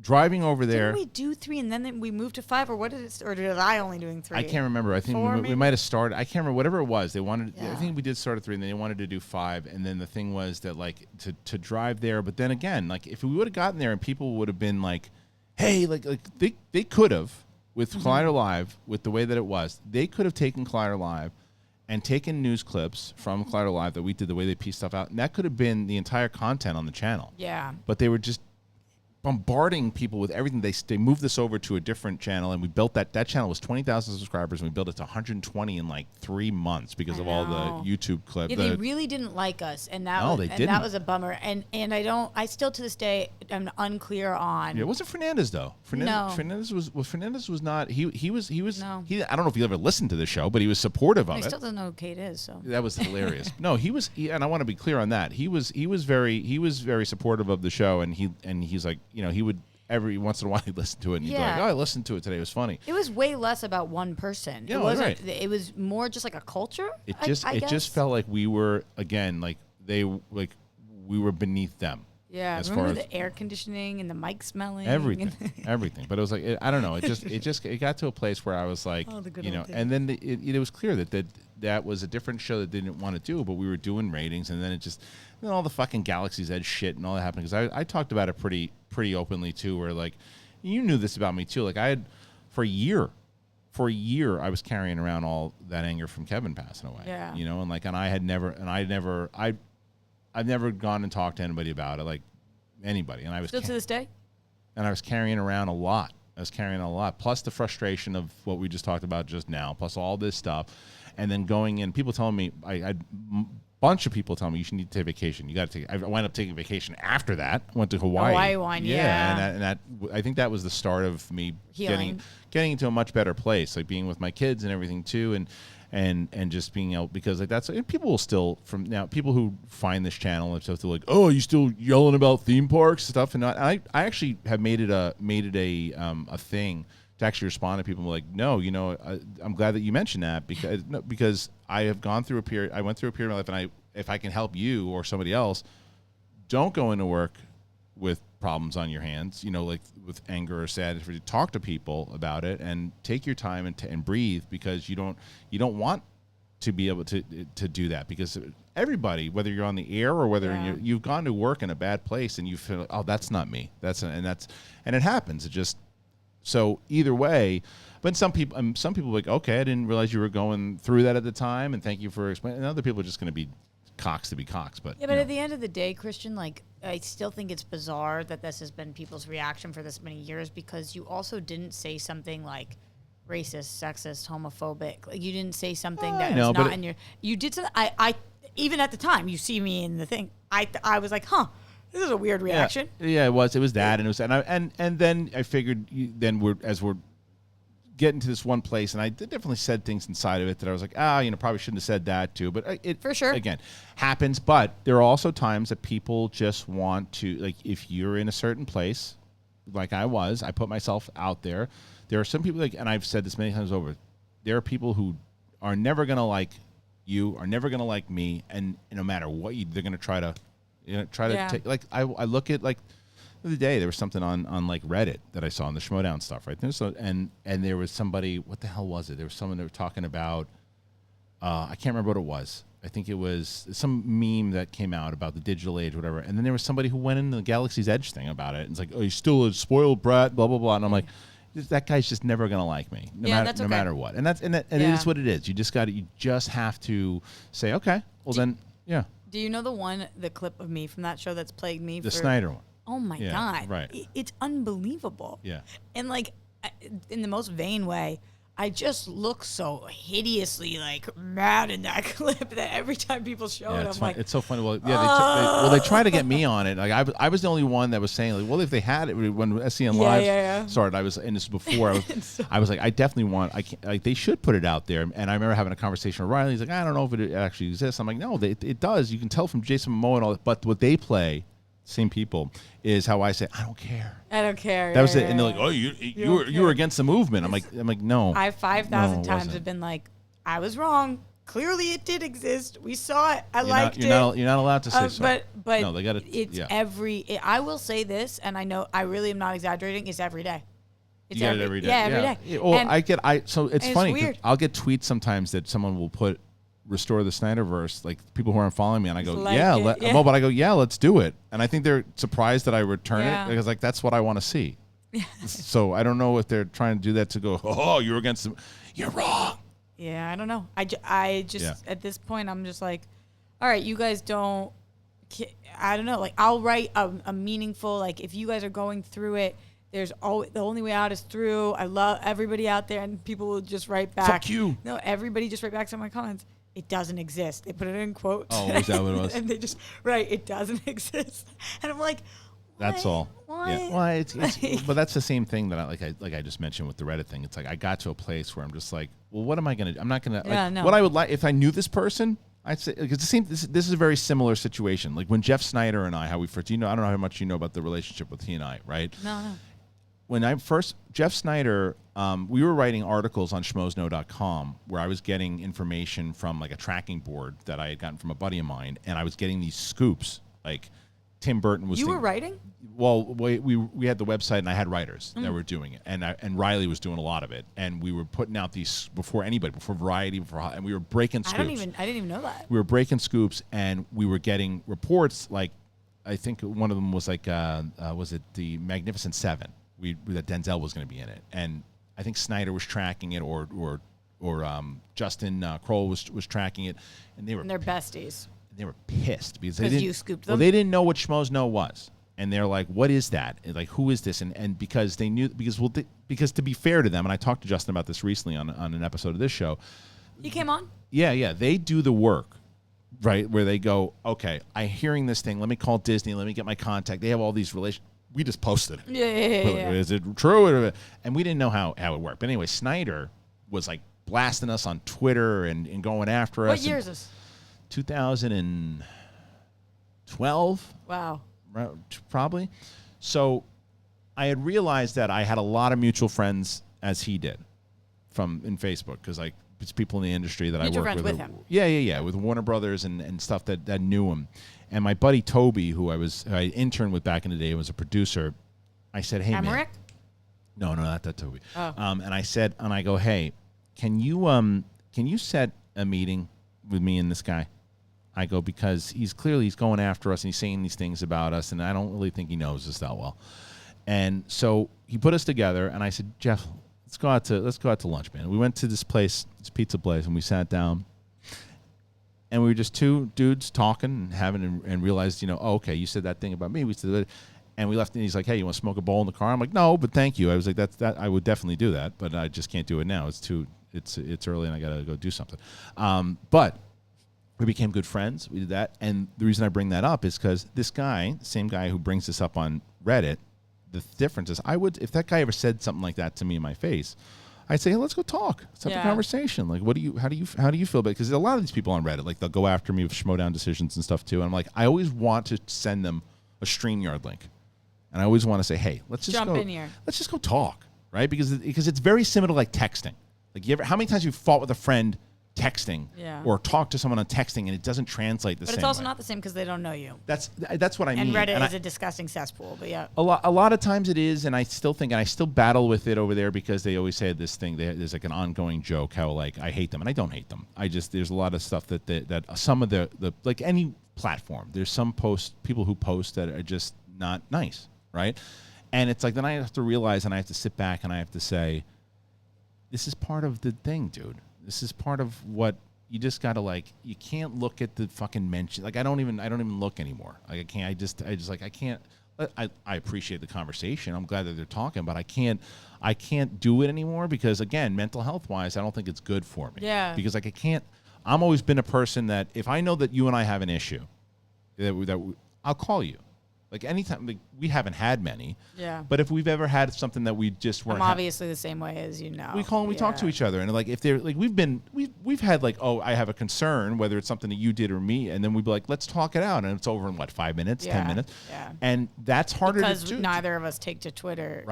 Speaker 1: driving over there.
Speaker 2: Didn't we do 3 and then we moved to 5, or what did it? Or did I only doing 3?
Speaker 1: I can't remember. I think
Speaker 2: 4,
Speaker 1: we might have started. I can't remember. Whatever it was, they wanted. Yeah. I think we did start at 3, and then they wanted to do 5. And then the thing was that like to drive there. But then again, like if we would have gotten there and people would have been like, hey, like they could have with Collider Live with the way that it was, they could have taken Collider Live and taken news clips from Collider Live that we did the way they pieced stuff out, and that could have been the entire content on the channel.
Speaker 2: Yeah.
Speaker 1: But they were just bombarding people with everything. They moved this over to a different channel, and we built that channel was 20,000 subscribers, and we built it to 120 in like 3 months because of all the YouTube clips.
Speaker 2: Yeah, they really didn't like us, and that was a bummer. And I still to this day I'm unclear on.
Speaker 1: Yeah, it wasn't Fernandez though. Fernandez was not. He was. No. I don't know if he ever listened to the show, but he was supportive of it.
Speaker 2: He still doesn't know who Kate is. So
Speaker 1: that was hilarious. No, he was, and I want to be clear on that. He was very supportive of the show, and he's like. You know, he would every once in a while he'd listen to it and he'd be like, oh, I listened to it today. It was funny.
Speaker 2: It was way less about one person.
Speaker 1: Yeah,
Speaker 2: it wasn't.
Speaker 1: Right.
Speaker 2: It was more just like a culture.
Speaker 1: It just felt like we were again like we were beneath them.
Speaker 2: Yeah, remember the air conditioning and the mic smelling,
Speaker 1: everything. But it was like I don't know. It got to a place where I was like, and then it was clear that was a different show that they didn't want to do, but we were doing ratings, and then all the fucking Galaxy's Edge shit and all that happened because I talked about it pretty openly too, where like you knew this about me too. Like I had for a year I was carrying around all that anger from Kevin passing away.
Speaker 2: Yeah,
Speaker 1: I've never gone and talked to anybody about it, like anybody. And I was
Speaker 2: still to this day.
Speaker 1: And I was carrying around a lot. Plus the frustration of what we just talked about just now, plus all this stuff. And then going in, people telling me, a bunch of people telling me, you should need to take vacation. You got to take. I wound up taking vacation after that. I went to Hawaii.
Speaker 2: Hawaii one, yeah.
Speaker 1: And that I think that was the start of me
Speaker 2: healing.
Speaker 1: getting into a much better place, like being with my kids and everything too, and just being able, because like that's, and people will still, from now, people who find this channel and stuff, they're like, oh, are you still yelling about theme parks stuff? And I actually have made it a thing to actually respond to people like, no, I'm glad that you mentioned that because I have gone through a period. I went through a period of my life, and if I can help you or somebody else, don't go into work with problems on your hands, like with anger or sadness. Talk to people about it and take your time and breathe, because you don't want to be able to do that, because everybody, whether you're on the air or whether you've gone to work in a bad place and you feel, oh, that's not me. And it happens. It just, so either way, but some people are like, okay, I didn't realize you were going through that at the time, and thank you for explaining. And other people are just going to be cocks to be cocks. But
Speaker 2: yeah, but at the end of the day, Kristian, like, I still think it's bizarre that this has been people's reaction for this many years, because you also didn't say something like racist, sexist, homophobic. Like, you didn't say something that was not in your. You did something. I even at the time, you see me in the thing. I was like, huh, this is a weird reaction.
Speaker 1: Yeah, it was that, and it was, and then I figured we're getting to this one place, and I definitely said things inside of it that I was like, probably shouldn't have said that too. But it
Speaker 2: for sure
Speaker 1: again happens. But there are also times that people just want to, like, if you're in a certain place, like I put myself out there. There are some people, like, and I've said this many times over, there are people who are never going to like you, are never going to like me, and no matter what they're going to try to take, like, I look at, like, the other day there was something on like Reddit that I saw on the SCHMOEDOWN stuff, right? And there was somebody, what the hell was it? There was someone that were talking about, I can't remember what it was. I think it was some meme that came out about the digital age, whatever. And then there was somebody who went into the Galaxy's Edge thing about it. And it's like, oh, you're still a spoiled brat, blah, blah, blah. And I'm like, that guy's just never gonna like me, no matter what. And it is what it is. You just have to say, okay, well then, yeah.
Speaker 2: Do you know the clip of me from that show that's plagued me?
Speaker 1: The Snyder one.
Speaker 2: Oh my God!
Speaker 1: Right.
Speaker 2: It's unbelievable.
Speaker 1: Yeah.
Speaker 2: And, like, in the most vain way, I just look so hideously, like, mad in that clip that every time people show it, I'm like,
Speaker 1: it's so funny. Well, yeah, they try to get me on it. Like, I was the only one that was saying, like, well, if they had it when SCN Live started, and this was before I was like, I definitely like, they should put it out there. And I remember having a conversation with Riley. He's like, I don't know if it actually exists. I'm like, no, it does. You can tell from Jason Momoa and all that. But what they play, same people, is how I say, I don't care.
Speaker 2: That
Speaker 1: was it. And they're like, oh, you were against the movement. I'm like, no.
Speaker 2: I 5,000 times have been like, I was wrong. Clearly, it did exist. We saw it. I liked it.
Speaker 1: You're not allowed to say so.
Speaker 2: But
Speaker 1: no, they got to.
Speaker 2: It's I will say this, and I know I really am not exaggerating. It's every day.
Speaker 1: It's you get it every day.
Speaker 2: Yeah, every day.
Speaker 1: Yeah. Well, so it's funny. It's I'll get tweets sometimes that someone will put, restore the Snyderverse, like people who aren't following me, and I go, but I go, let's do it. And I think they're surprised that I return it, because, like, that's what I want to see. So I don't know if they're trying to do that to go, oh, you're against them. You're wrong.
Speaker 2: Yeah, I don't know. I just at this point, I'm just like, all right, you guys don't, I don't know. Like, I'll write a meaningful, like, if you guys are going through it, the only way out is through. I love everybody out there, and people will just write back.
Speaker 1: Fuck you.
Speaker 2: No, everybody just write back to my comments. It doesn't exist. They put it in quotes.
Speaker 1: Oh, is that what it was?
Speaker 2: And they just, it doesn't exist. And I'm like,
Speaker 1: that's all.
Speaker 2: Why?
Speaker 1: Yeah. Well, it's but that's the same thing that I just mentioned with the Reddit thing. It's like I got to a place where I'm just like, well, what am I gonna do? I'm not gonna. What I would like if I knew this person. I'd say, because this is a very similar situation. Like when Jeff Snyder and I, how we first, I don't know how much you know about the relationship with he and I, right?
Speaker 2: No.
Speaker 1: When Jeff Snyder, we were writing articles on SCHMOEDOWN.com where I was getting information from, like, a tracking board that I had gotten from a buddy of mine, and I was getting these scoops. Like, Tim Burton was.
Speaker 2: You were writing?
Speaker 1: Well, we had the website, and I had writers that were doing it, and Riley was doing a lot of it, and we were putting out these before Variety, and we were breaking scoops. I didn't even know that. We were breaking scoops, and we were getting reports. Like, I think one of them was like, was it the Magnificent Seven? That Denzel was going to be in it, and I think Snyder was tracking it, or Justin Kroll was tracking it, and they're
Speaker 2: besties.
Speaker 1: They were pissed because
Speaker 2: you scooped them.
Speaker 1: Well, they didn't know what Schmoes Know was, and they're like, "What is that? Like, who is this?" And because they knew, because to be fair to them, and I talked to Justin about this recently on an episode of this show.
Speaker 2: He came on.
Speaker 1: Yeah, they do the work. Right, where they go, okay, I'm hearing this thing. Let me call Disney. Let me get my contact. They have all these relations. We just posted it.
Speaker 2: Yeah.
Speaker 1: Is it true? And we didn't know how it worked. But anyway, Snyder was, like, blasting us on Twitter and going after us.
Speaker 2: What year is this?
Speaker 1: 2012.
Speaker 2: Wow.
Speaker 1: Probably. So I had realized that I had a lot of mutual friends, as he did, in Facebook, because, like, it's people in the industry that
Speaker 2: mutual
Speaker 1: I work
Speaker 2: with him.
Speaker 1: Yeah, with Warner Brothers and stuff that knew him. And my buddy Toby, who I interned with back in the day, was a producer. I said, "Hey,
Speaker 2: Emmerich?
Speaker 1: Man." No, not that Toby.
Speaker 2: Oh.
Speaker 1: And I go, "Hey, can you set a meeting with me and this guy. I go, because he's going after us and he's saying these things about us, and I don't really think he knows us that well. And so he put us together, and I said, Jeff, let's go out to lunch, man. We went to this pizza place, and we sat down, and we were just two dudes talking and realized, oh, okay, you said that thing about me. We said that, and we left, and he's like, hey, you want to smoke a bowl in the car? I'm like, no, but thank you. I was like, that I would definitely do that, but I just can't do it now. It's early, and I got to go do something. But we became good friends. We did that. And the reason I bring that up is because this guy, the same guy who brings this up on Reddit, the difference is if that guy ever said something like that to me in my face, I'd say, hey, let's go talk. Let's have a conversation. Like, how do you feel about it? Because a lot of these people on Reddit, like, they'll go after me with SCHMOEDOWN decisions and stuff too. And I'm like, I always want to send them a StreamYard link. And I always want to say, hey, let's just
Speaker 2: jump in here.
Speaker 1: Let's just go talk, right? Because it's very similar to like texting. Like, how many times you fought with a friend texting or talk to someone on texting and it doesn't translate the same way.
Speaker 2: But it's also not the same because they don't know you.
Speaker 1: That's what I mean.
Speaker 2: And Reddit is a disgusting cesspool, but yeah.
Speaker 1: A lot of times it is, and I still battle with it over there because they always say this thing, there's like an ongoing joke how like I hate them, and I don't hate them. There's a lot of stuff that some of the like any platform, there's some people who post that are just not nice, right? And it's like then I have to realize and I have to sit back and I have to say, this is part of the thing, dude. This is part of what you just gotta like. You can't look at the fucking mention. Like I don't even look anymore. Like I can't. I can't. I appreciate the conversation. I'm glad that they're talking, but I can't do it anymore because again, mental health wise, I don't think it's good for me.
Speaker 2: Yeah.
Speaker 1: Because like I can't. I'm always been a person that if I know that you and I have an issue, I'll call you. Like anytime, like we haven't had many.
Speaker 2: Yeah.
Speaker 1: But if we've ever had something that we just weren't,
Speaker 2: I'm obviously the same way as you know.
Speaker 1: We call and we talk to each other, and like if they're like we've had like, oh, I have a concern, whether it's something that you did or me, and then we'd be like, let's talk it out, and it's over in what 5 minutes, 10 minutes, and that's harder
Speaker 2: because
Speaker 1: to do.
Speaker 2: Neither of us take to Twitter.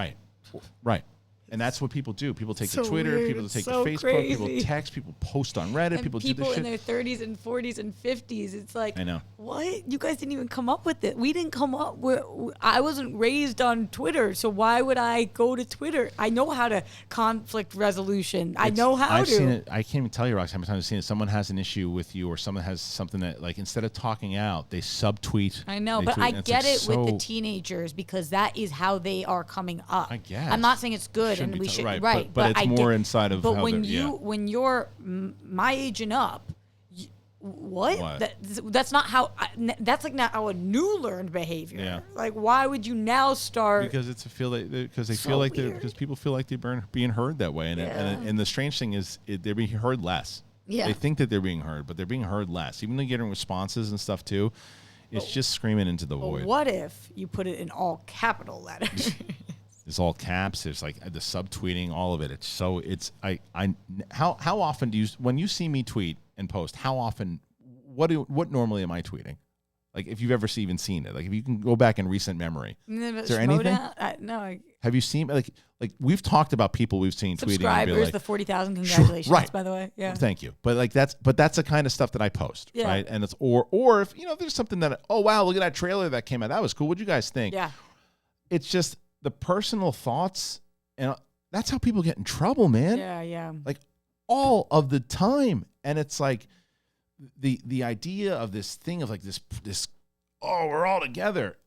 Speaker 1: Right. And that's what people do. People take to Twitter,
Speaker 2: weird.
Speaker 1: people take
Speaker 2: so
Speaker 1: to Facebook,
Speaker 2: crazy.
Speaker 1: people text, people post on Reddit,
Speaker 2: and
Speaker 1: people do this shit.
Speaker 2: in their 30s and 40s and 50s. It's like,
Speaker 1: I know.
Speaker 2: What? You guys didn't even come up with it. We didn't come up with. I wasn't raised on Twitter, so why would I go to Twitter? I know how to conflict resolution. I know how
Speaker 1: I've
Speaker 2: to.
Speaker 1: seen it. I can't even tell you, Roxy, how many times I've seen it. Someone has an issue with you, or someone has something that, like, instead of talking out, they subtweet.
Speaker 2: I know, but I get it with the teenagers because that is how they are coming up.
Speaker 1: I guess.
Speaker 2: I'm not saying it's good, and we should right.
Speaker 1: But it's more inside of.
Speaker 2: But
Speaker 1: how
Speaker 2: when you're my age and up, what? That's not how. That's like not our new learned behavior.
Speaker 1: Yeah.
Speaker 2: Like, why would you now start?
Speaker 1: Because because people feel like they're being heard that way, and the strange thing is they're being heard less.
Speaker 2: Yeah.
Speaker 1: They think that they're being heard, but they're being heard less. Even though they're getting responses and stuff too, it's just screaming into the void.
Speaker 2: What if you put it in all capital letters?
Speaker 1: It's all caps. There's like the subtweeting, all of it. How often do you, when you see me tweet and post, how often, what normally am I tweeting? Like if you've ever even seen it, like if you can go back in recent memory, is there anything?
Speaker 2: No.
Speaker 1: Have you seen like we've talked about people we've seen tweeting?
Speaker 2: Subscribers,
Speaker 1: like,
Speaker 2: the 40,000 congratulations,
Speaker 1: right.
Speaker 2: By the way. Yeah.
Speaker 1: Thank you. But that's the kind of stuff that I post, right? And it's or if there's something that, oh wow, look at that trailer that came out, that was cool. What'd you guys think?
Speaker 2: Yeah.
Speaker 1: It's just the personal thoughts, and that's how people get in trouble, man.
Speaker 2: Yeah.
Speaker 1: Like all of the time, and it's like the idea of this thing of like this. Oh, we're all together.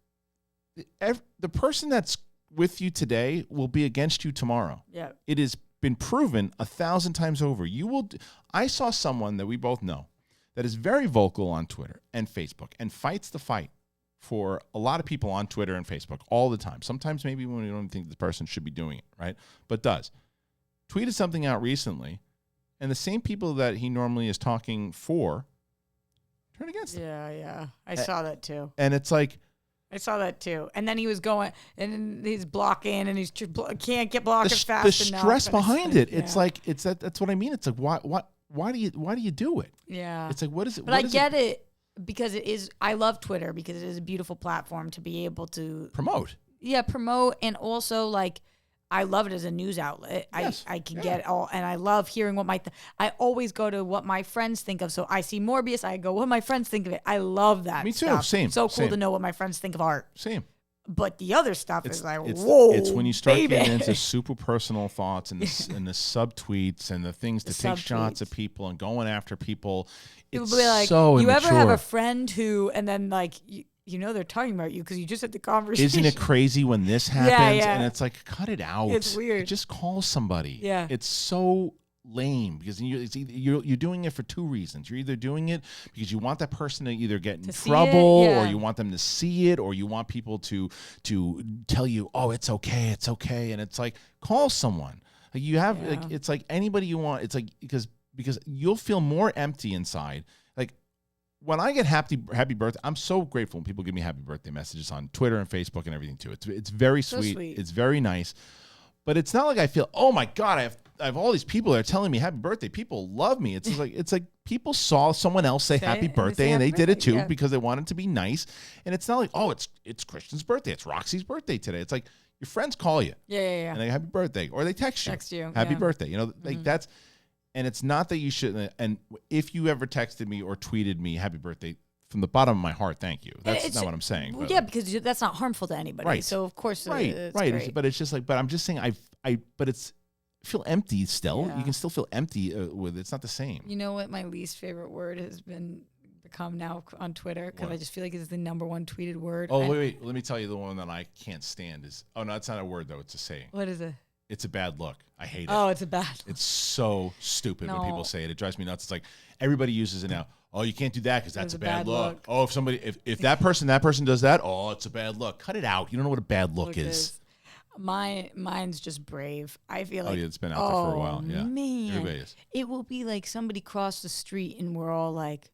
Speaker 1: The person that's with you today will be against you tomorrow.
Speaker 2: Yeah.
Speaker 1: It has been proven 1,000 times over. I saw someone that we both know that is very vocal on Twitter and Facebook and fights the fight for a lot of people on Twitter and Facebook all the time. Sometimes maybe when we don't think the person should be doing it, right? But does. Tweeted something out recently, and the same people that he normally is talking for turn against him.
Speaker 2: Yeah. I saw that too.
Speaker 1: And it's like,
Speaker 2: I saw that too. And then he was going, and he's blocking, and he's can't get blocking fast enough.
Speaker 1: The stress behind it.
Speaker 2: Yeah.
Speaker 1: It's like that's what I mean. It's like why do you do it?
Speaker 2: Yeah.
Speaker 1: It's like what is it?
Speaker 2: But I get it because it is. I love Twitter because it is a beautiful platform to be able to
Speaker 1: promote.
Speaker 2: Yeah, promote, and also like. I love it as a news outlet.
Speaker 1: Yes.
Speaker 2: I can get all, and I love hearing what I always go to what my friends think of. So I see Morbius, I go, what my friends think of it. I love that.
Speaker 1: Me too.
Speaker 2: Stuff.
Speaker 1: Same.
Speaker 2: So cool
Speaker 1: Same.
Speaker 2: to know what my friends think of art.
Speaker 1: Same.
Speaker 2: But the other stuff is like, whoa,
Speaker 1: it's when you start
Speaker 2: baby.
Speaker 1: getting into super personal thoughts and and the subtweets and the things to take shots at people and going after people. It's
Speaker 2: People be like,
Speaker 1: so
Speaker 2: you
Speaker 1: immature.
Speaker 2: ever have a friend who, and then like, you know they're talking about you because you just had the conversation.
Speaker 1: Isn't it crazy when this happens?
Speaker 2: Yeah.
Speaker 1: And it's like, cut it out.
Speaker 2: It's weird.
Speaker 1: Just call somebody.
Speaker 2: Yeah.
Speaker 1: It's so lame because you're doing it for two reasons. You're either doing it because you want that person to either get in trouble or you want them to see it or you want people to tell you, oh, it's okay. And it's like, call someone. Like you have, like, it's like anybody you want. It's like, because you'll feel more empty inside. Like when I get happy birthday, I'm so grateful when people give me happy birthday messages on Twitter and Facebook and everything too. It's very sweet. It's very nice. But it's not like I feel, oh my God, I have all these people that are telling me happy birthday. People love me. It's like people saw someone else say happy birthday and they did it too because they wanted to be nice. And it's not like, oh, it's Kristian's birthday. It's Roxy's birthday today. It's like your friends call you.
Speaker 2: Yeah.
Speaker 1: And they happy birthday. Or they text you. Happy birthday. You know, like that's, and it's not that you shouldn't. And if you ever texted me or tweeted me happy birthday, from the bottom of my heart, thank you. That's not what I'm saying.
Speaker 2: Well, yeah, because that's not harmful to anybody.
Speaker 1: Right.
Speaker 2: So of course,
Speaker 1: right.
Speaker 2: It's great.
Speaker 1: But it's just like, but I'm just saying, but it's feel empty still.
Speaker 2: Yeah.
Speaker 1: You can still feel empty with it's not the same.
Speaker 2: You know what my least favorite word has become now on Twitter because I just feel like it's the #1 tweeted word.
Speaker 1: Oh wait, let me tell you the one that I can't stand is no, it's not a word though. It's a saying.
Speaker 2: What is it?
Speaker 1: It's a bad look. I hate it.
Speaker 2: Oh, it's a bad look.
Speaker 1: It's so stupid when people say it. It drives me nuts. It's like everybody uses it now. Oh, you can't do that because that's a bad look. Oh, if that person does that, oh, it's a bad look. Cut it out. You don't know what a bad look is.
Speaker 2: Mine's just brave. I feel like
Speaker 1: it's been out there for a while. Yeah,
Speaker 2: man,
Speaker 1: everybody is.
Speaker 2: It will be like somebody crossed the street and we're all like,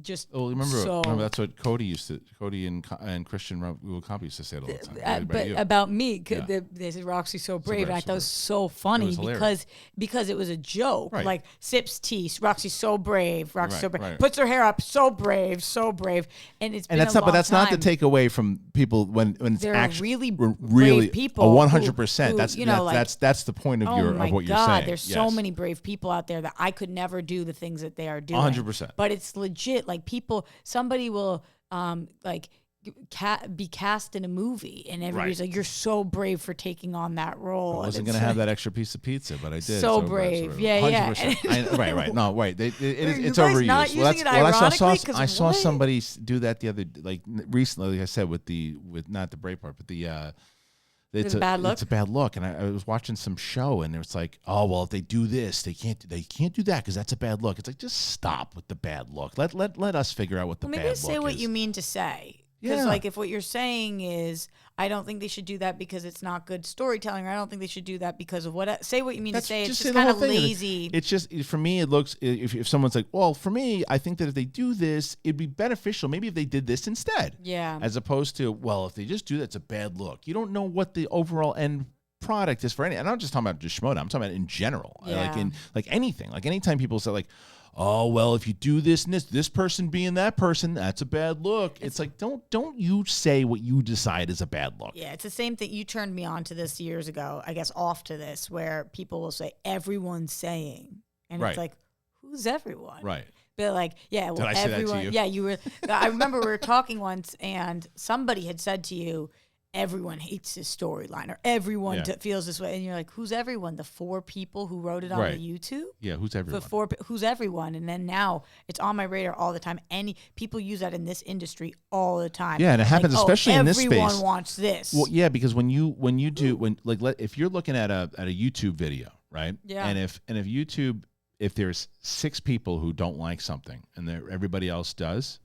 Speaker 2: just.
Speaker 1: Oh, remember that's what Cody and Kristian Ruckamp used to say it all the time.
Speaker 2: But about me, they said Roxy's so brave, and I thought it was so funny because it was a joke. Right. Like sips tea, Roxy's so brave, so brave, puts her hair up, so brave, and it's been
Speaker 1: but that's not to take away from people when it's
Speaker 2: they're
Speaker 1: actually
Speaker 2: really
Speaker 1: brave
Speaker 2: people.
Speaker 1: 100%. That's the point of what you're saying.
Speaker 2: There's so many brave people out there that I could never do the things that they are doing.
Speaker 1: 100%.
Speaker 2: But it's legit. Like somebody will be cast in a movie, and everybody's like, "You're so brave for taking on that role."
Speaker 1: I wasn't going to have that extra piece of pizza, but I did.
Speaker 2: So brave, yeah.
Speaker 1: 100%. Right. No, wait. It's
Speaker 2: guys
Speaker 1: overused.
Speaker 2: not using it ironically?
Speaker 1: I saw somebody do that the other, recently. Like I said, with not the brave part, but it's a bad look. It's a bad look, and I was watching some show, and it's like, oh well, if they do this, they can't do that because that's a bad look. It's like, just stop with the bad look. Let us figure out what the bad look is.
Speaker 2: Maybe say what you mean to say. Because like if what you're saying is, I don't think they should do that because it's not good storytelling, or I don't think they should do that because of what. Say what you mean to say. It's just kind of lazy.
Speaker 1: It's just, for me, it looks, if someone's like, well, for me, I think that if they do this, it'd be beneficial. Maybe if they did this instead.
Speaker 2: Yeah.
Speaker 1: As opposed to, well, if they just do that, it's a bad look. You don't know what the overall end product is for any. And I'm not just talking about just SCHMOEDOWN. I'm talking about in general.
Speaker 2: Yeah.
Speaker 1: Like anything. Like anytime people say like, oh, well, if you do this and this person being that person, that's a bad look. It's like, don't you say what you decide is a bad look.
Speaker 2: Yeah, it's the same thing. You turned me on to this years ago, I guess, off to this, where people will say, everyone's saying. And it's like, who's everyone?
Speaker 1: Right.
Speaker 2: But like, yeah, well,
Speaker 1: did I say that to you?
Speaker 2: Yeah, you were. I remember we were talking once, and somebody had said to you, everyone hates this storyline, or everyone feels this way, and you're like, who's everyone? The 4 people who wrote it on the YouTube?
Speaker 1: Yeah, who's everyone?
Speaker 2: Who's everyone? And then now it's on my radar all the time. People use that in this industry all the time.
Speaker 1: Yeah, and it happens especially in this space.
Speaker 2: Everyone wants this.
Speaker 1: Well, yeah, because when you do if you're looking at a YouTube video, right?
Speaker 2: Yeah.
Speaker 1: And if YouTube, if there's 6 people who don't like something and everybody else does,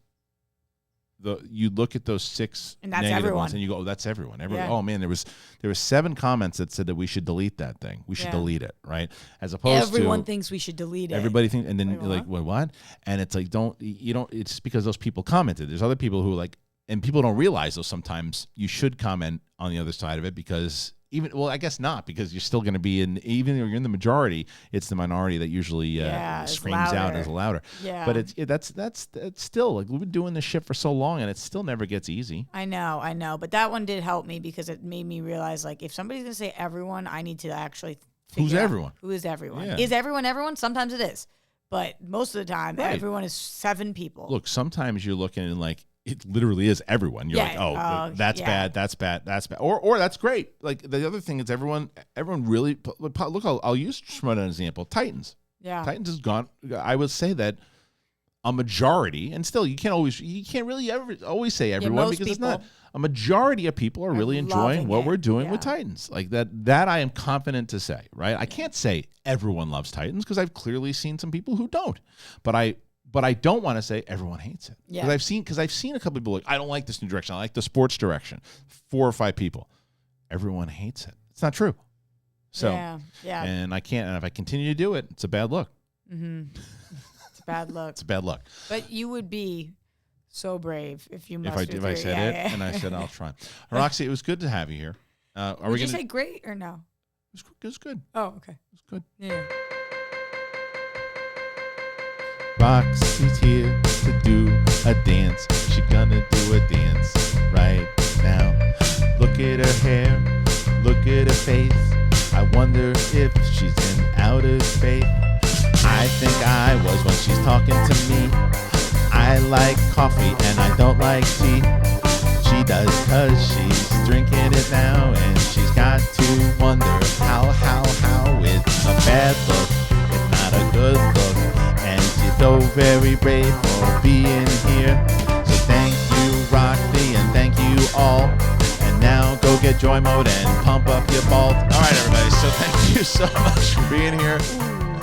Speaker 1: you look at those 6
Speaker 2: and that's
Speaker 1: negative
Speaker 2: everyone.
Speaker 1: ones and you go, oh, that's everyone. Oh man, there was 7 comments that said that we should delete that thing. We should delete it, right? As opposed
Speaker 2: everyone thinks we should delete it.
Speaker 1: Everybody thinks, and then you're like, what? And it's like, it's because those people commented. There's other people who and people don't realize though sometimes you should comment on the other side of it because I guess not, because you're still going to be even though you're in the majority, it's the minority that usually screams out as louder.
Speaker 2: Yeah.
Speaker 1: But that's still, like, we've been doing this shit for so long and it still never gets easy.
Speaker 2: I know. But that one did help me because it made me realize, like, if somebody's going to say everyone, I need to actually
Speaker 1: Who's everyone?
Speaker 2: Who is everyone?
Speaker 1: Yeah.
Speaker 2: Is everyone? Sometimes it is. But most of the time, everyone is 7 people.
Speaker 1: Look, sometimes you're looking and like, it literally is everyone. You're like, that's bad, that's bad, that's bad, or that's great. Like the other thing is everyone really look. I'll use SCHMOEDOWN as an example. Titans. Yeah, Titans has gone. I would say that a majority, and still you can't really ever always say everyone because it's not. A majority of people are really enjoying what we're doing with Titans. Like that I am confident to say, right? I can't say everyone loves Titans because I've clearly seen some people who don't. But I don't want to say everyone hates it. Yeah. Because I've seen a couple people like, I don't like this new direction. I like the sports direction. 4 or 5 people. Everyone hates it. It's not true. So and I can't, and if I continue to do it, it's a bad look. Mm-hmm.
Speaker 2: It's a bad look.
Speaker 1: It's a bad look.
Speaker 2: But you would be so brave if you
Speaker 1: if I said it and I said I'll try. Roxy, it was good to have you here.
Speaker 2: Would you say great or no?
Speaker 1: It was good.
Speaker 2: Oh, okay.
Speaker 1: It was good.
Speaker 2: Yeah.
Speaker 1: Roxy's here to do a dance. She gonna do a dance right now. Look at her hair, look at her face. I wonder if she's in outer space. I think I was when she's talking to me. I like coffee and I don't like tea. She does cause she's drinking it now. And she's got to wonder how it's a bad look. It's not a good look. And she's so very brave for being here. So thank you, Roxy, and thank you all. And now go get JOYMODE and pump up your balls. All right, everybody. So thank you so much for being here.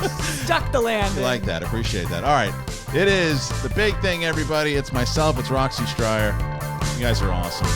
Speaker 2: Stuck the landing.
Speaker 1: I like that. Appreciate that. All right. It is the big thing, everybody. It's myself. It's Roxy Striar. You guys are awesome.